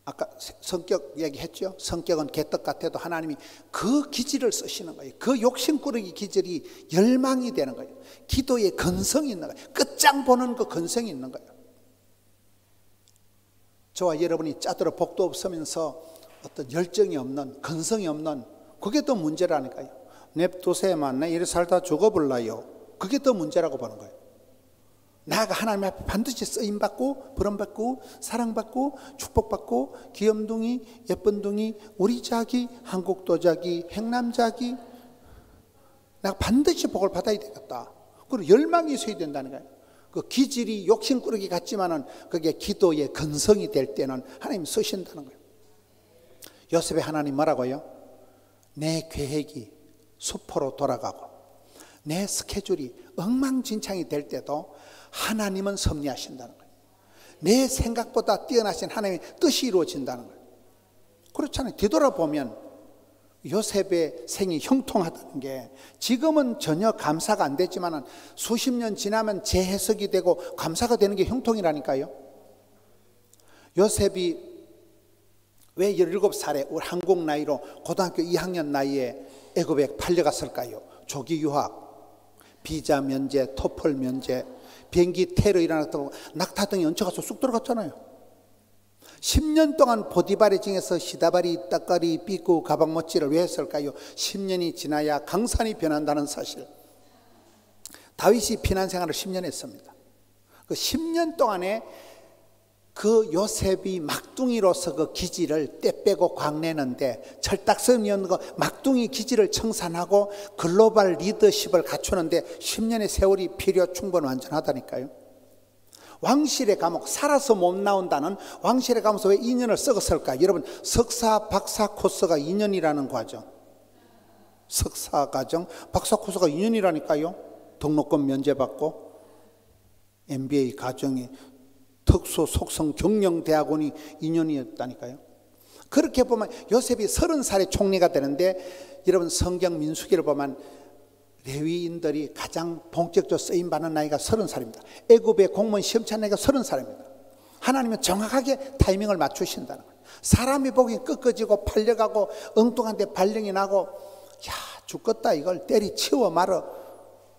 아까 성격 얘기했죠. 성격은 개떡 같아도 하나님이 그 기질을 쓰시는 거예요. 그 욕심꾸러기 기질이 열망이 되는 거예요. 기도에 건성이 있는 거예요. 끝장 보는 그 건성이 있는 거예요. 저와 여러분이 짜들어 복도 없으면서 어떤 열정이 없는, 건성이 없는, 그게 더 문제라니까요. 냅두세만 내 이래 살다 죽어볼라요. 그게 더 문제라고 보는 거예요. 나가 하나님 앞에 반드시 쓰임받고 부름받고 사랑받고 축복받고 귀염둥이 예쁜둥이 우리 자기 한국도 자기 행남자기 내가 반드시 복을 받아야 되겠다. 그리고 열망이 있어야 된다는 거예요. 그 기질이 욕심꾸러기 같지만은 그게 기도의 근성이 될 때는 하나님 쓰신다는 거예요. 요셉의 하나님 뭐라고요? 내 계획이 수포로 돌아가고 내 스케줄이 엉망진창이 될 때도 하나님은 섭리하신다는 거예요. 내 생각보다 뛰어나신 하나님의 뜻이 이루어진다는 거예요. 그렇잖아요. 뒤돌아보면 요셉의 생이 형통하다는 게 지금은 전혀 감사가 안 되지만 수십 년 지나면 재해석이 되고 감사가 되는 게 형통이라니까요. 요셉이 왜 17살에 우리 한국 나이로 고등학교 2학년 나이에 애굽에 팔려갔을까요? 조기 유학, 비자 면제, 토플 면제, 비행기 테러 일어났다고 낙타등에 얹혀가서 쑥 들어갔잖아요. 10년 동안 보디발의 징에서 시다바리, 따까리, 삐꾸, 가방모찌를 왜 했을까요? 10년이 지나야 강산이 변한다는 사실. 다윗이 피난 생활을 10년 했습니다. 그 10년 동안에 그 요셉이 막둥이로서 그 기질을 떼 빼고 광내는데 철딱선이었는 거 막둥이 기질을 청산하고 글로벌 리더십을 갖추는데 10년의 세월이 필요 충분 완전하다니까요. 왕실의 감옥, 살아서 못 나온다는 왕실의 감옥에서 왜 2년을 썩었을까? 여러분 석사, 박사 코스가 2년이라는 과정. 석사 과정, 박사 코스가 2년이라니까요. 등록금 면제받고 MBA 과정이 특수 속성 경영대학원이 2년이었다니까요. 그렇게 보면 요셉이 30살에 총리가 되는데 여러분 성경 민수기를 보면 레위인들이 가장 본격적으로 쓰임받는 나이가 30살입니다. 애굽의 공무원 시험 치 나이가 30살입니다. 하나님은 정확하게 타이밍을 맞추신다는 거예요. 사람이 보기 꺾어지고 팔려가고 엉뚱한 데 발령이 나고 야 죽겠다 이걸 때리치워 말어.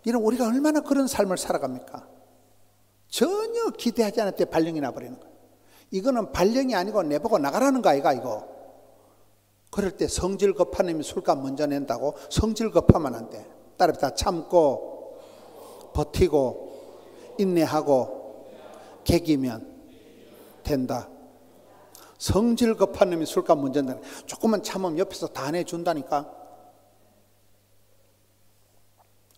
이런 우리가 얼마나 그런 삶을 살아갑니까? 전혀 기대하지 않을 때 발령이 나버리는 거예요. 이거는 발령이 아니고 내보고 나가라는 거 아이가 이거. 그럴 때 성질 급한 놈이 술값 먼저 낸다고 성질 급하면 안 돼. 따라합시다. 참고 버티고 인내하고 개기면 된다. 성질 급한 놈이 술값 먼저 낸다. 조금만 참으면 옆에서 다 내준다니까.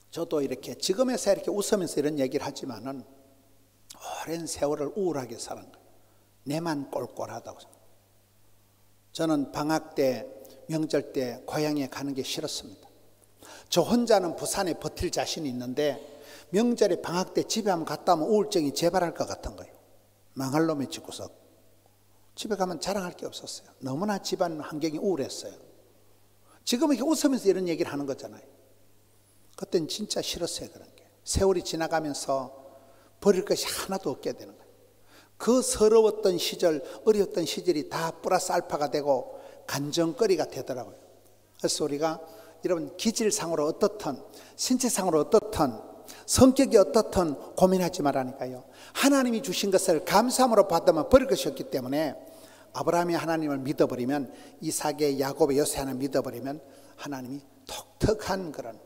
저도 이렇게 지금에서 이렇게 웃으면서 이런 얘기를 하지만은 오랜 세월을 우울하게 살은 거예요. 내만 꼴꼴하다고. 저는 방학 때 명절 때 고향에 가는 게 싫었습니다. 저 혼자는 부산에 버틸 자신이 있는데 명절에 방학 때 집에 한번 갔다 오면 우울증이 재발할 것 같은 거예요. 망할 놈의 집구석. 집에 가면 자랑할 게 없었어요. 너무나 집안 환경이 우울했어요. 지금 이렇게 웃으면서 이런 얘기를 하는 거잖아요. 그때는 진짜 싫었어요. 그런 게. 세월이 지나가면서 버릴 것이 하나도 없게 되는 거예요. 그 서러웠던 시절, 어려웠던 시절이 다 플러스 알파가 되고 간정거리가 되더라고요. 그래서 우리가 여러분 기질상으로 어떻든 신체상으로 어떻든 성격이 어떻든 고민하지 말라니까요. 하나님이 주신 것을 감사함으로 받으면 버릴 것이 없기 때문에 아브라함이 하나님을 믿어버리면 이삭의 야곱의 요셉 하나님을 믿어버리면 하나님이 독특한 그런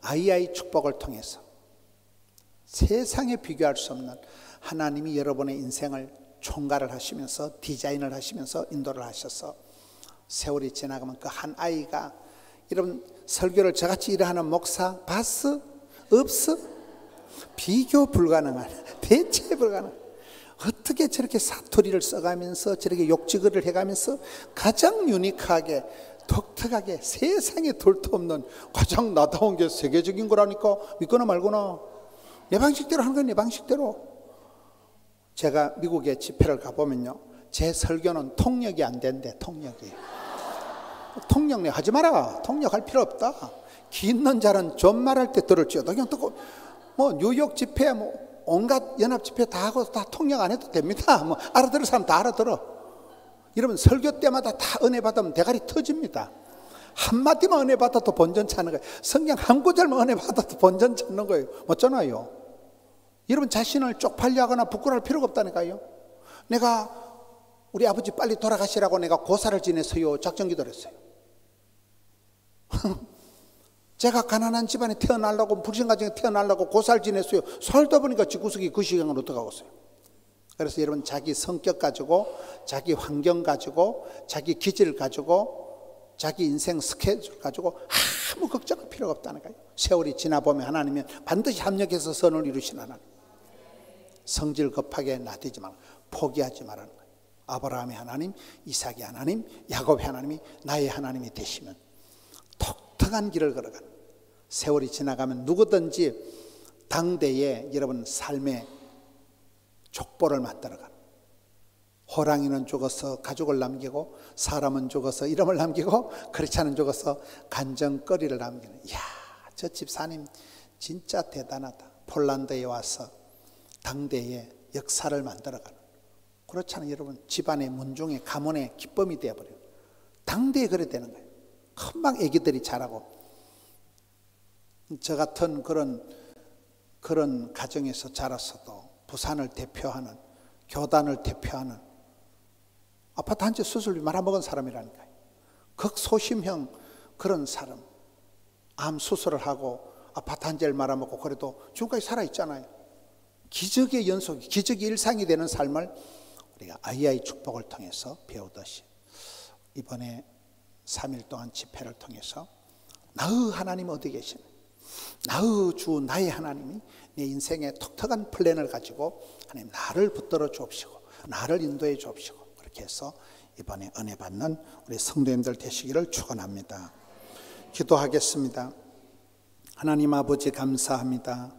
아이의 축복을 통해서 세상에 비교할 수 없는 하나님이 여러분의 인생을 총괄을 하시면서 디자인을 하시면서 인도를 하셔서 세월이 지나가면 그 한 아이가 여러분 설교를 저같이 일하는 목사 봤어? 없어? 비교 불가능한 대체 불가능한 어떻게 저렇게 사투리를 써가면서 저렇게 욕지거리를 해가면서 가장 유니크하게 독특하게 세상에 돌도 없는 가장 나다운 게 세계적인 거라니까. 믿거나 말거나. 내 방식대로 하는 건 내 방식대로. 제가 미국에 집회를 가보면요, 제 설교는 통역이 안 된대. 통역이. 통역 하지 마라. 통역할 필요 없다. 기 있는 자는 존말할 때 들을지어다. 그냥 듣고, 뭐 뉴욕 집회, 뭐 온갖 연합 집회 다 하고 다 통역 안 해도 됩니다. 뭐 알아들을 사람 다 알아들어. 여러분, 설교 때마다 다 은혜 받으면 대가리 터집니다. 한마디만 은혜 받아도 본전 찾는 거예요. 성경 한 구절만 은혜 받아도 본전 찾는 거예요. 맞잖아요. 여러분, 자신을 쪽팔려 하거나 부끄러울 필요가 없다니까요. 내가 우리 아버지 빨리 돌아가시라고 내가 고사를 지냈어요? 작정 기도했어요? 제가 가난한 집안에 태어나려고, 불신가정에 태어나려고 고사를 지냈어요? 살다 보니까 집구석이 그 시간으로 들어가고있어요. 그래서 여러분, 자기 성격 가지고, 자기 환경 가지고, 자기 기질 가지고, 자기 인생 스케줄 가지고 아무 걱정할 필요가 없다니까요. 세월이 지나보면 하나님은 반드시 합력해서 선을 이루신 하나님. 성질 급하게 나대지 말고 포기하지 말라는 거예요. 아브라함의 하나님, 이삭의 하나님, 야곱의 하나님이 나의 하나님이 되시면 독특한 길을 걸어가는, 세월이 지나가면 누구든지 당대에 여러분 삶의 족보를 만들어가는, 호랑이는 죽어서 가족을 남기고, 사람은 죽어서 이름을 남기고, 그렇지 않은 죽어서 간정거리를 남기는, 이야, 저 집사님 진짜 대단하다. 폴란드에 와서 당대에 역사를 만들어가는, 그렇지 않은 여러분 집안의 문중의 가문의 기쁨이 되어버려요. 당대에 그래 되는 거예요. 금방 애기들이 자라고. 저 같은 그런 가정에서 자랐어도 부산을 대표하는, 교단을 대표하는, 아파트 한 채 수술비 말아먹은 사람이라니까요. 극소심형 그런 사람, 암 수술을 하고 아파트 한 채를 말아먹고 그래도 지금까지 살아있잖아요. 기적의 연속이, 기적의 일상이 되는 삶을 우리가 아이의 축복을 통해서 배우듯이, 이번에 3일 동안 집회를 통해서 나의 하나님 어디 계시나, 나의 주 나의 하나님이 내 인생에 독특한 플랜을 가지고 하나님 나를 붙들어 주옵시고 나를 인도해 주옵시고, 그렇게 해서 이번에 은혜 받는 우리 성도님들 되시기를 축원합니다. 기도하겠습니다. 하나님 아버지, 감사합니다.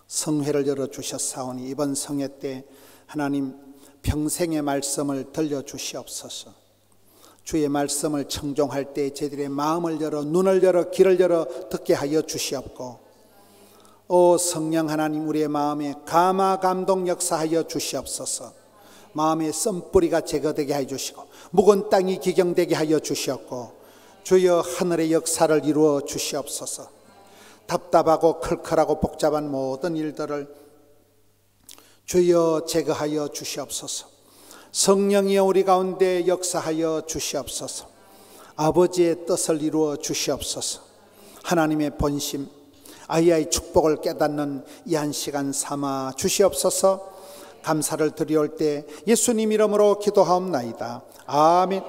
성회를 열어주셨사오니 이번 성회 때 하나님 평생의 말씀을 들려주시옵소서. 주의 말씀을 청종할 때 저희들의 마음을 열어, 눈을 열어, 귀를 열어 듣게 하여 주시옵고, 오 성령 하나님, 우리의 마음에 감화 감동 역사하여 주시옵소서. 마음의 썸뿌리가 제거되게 하여 주시고 묵은 땅이 기경되게 하여 주시옵고, 주여 하늘의 역사를 이루어 주시옵소서. 답답하고 클클하고 복잡한 모든 일들을 주여 제거하여 주시옵소서. 성령이여 우리 가운데 역사하여 주시옵소서. 아버지의 뜻을 이루어 주시옵소서. 하나님의 본심, 아이의 축복을 깨닫는 이 한 시간 삼아 주시옵소서. 감사를 드리올 때 예수님 이름으로 기도하옵나이다. 아멘.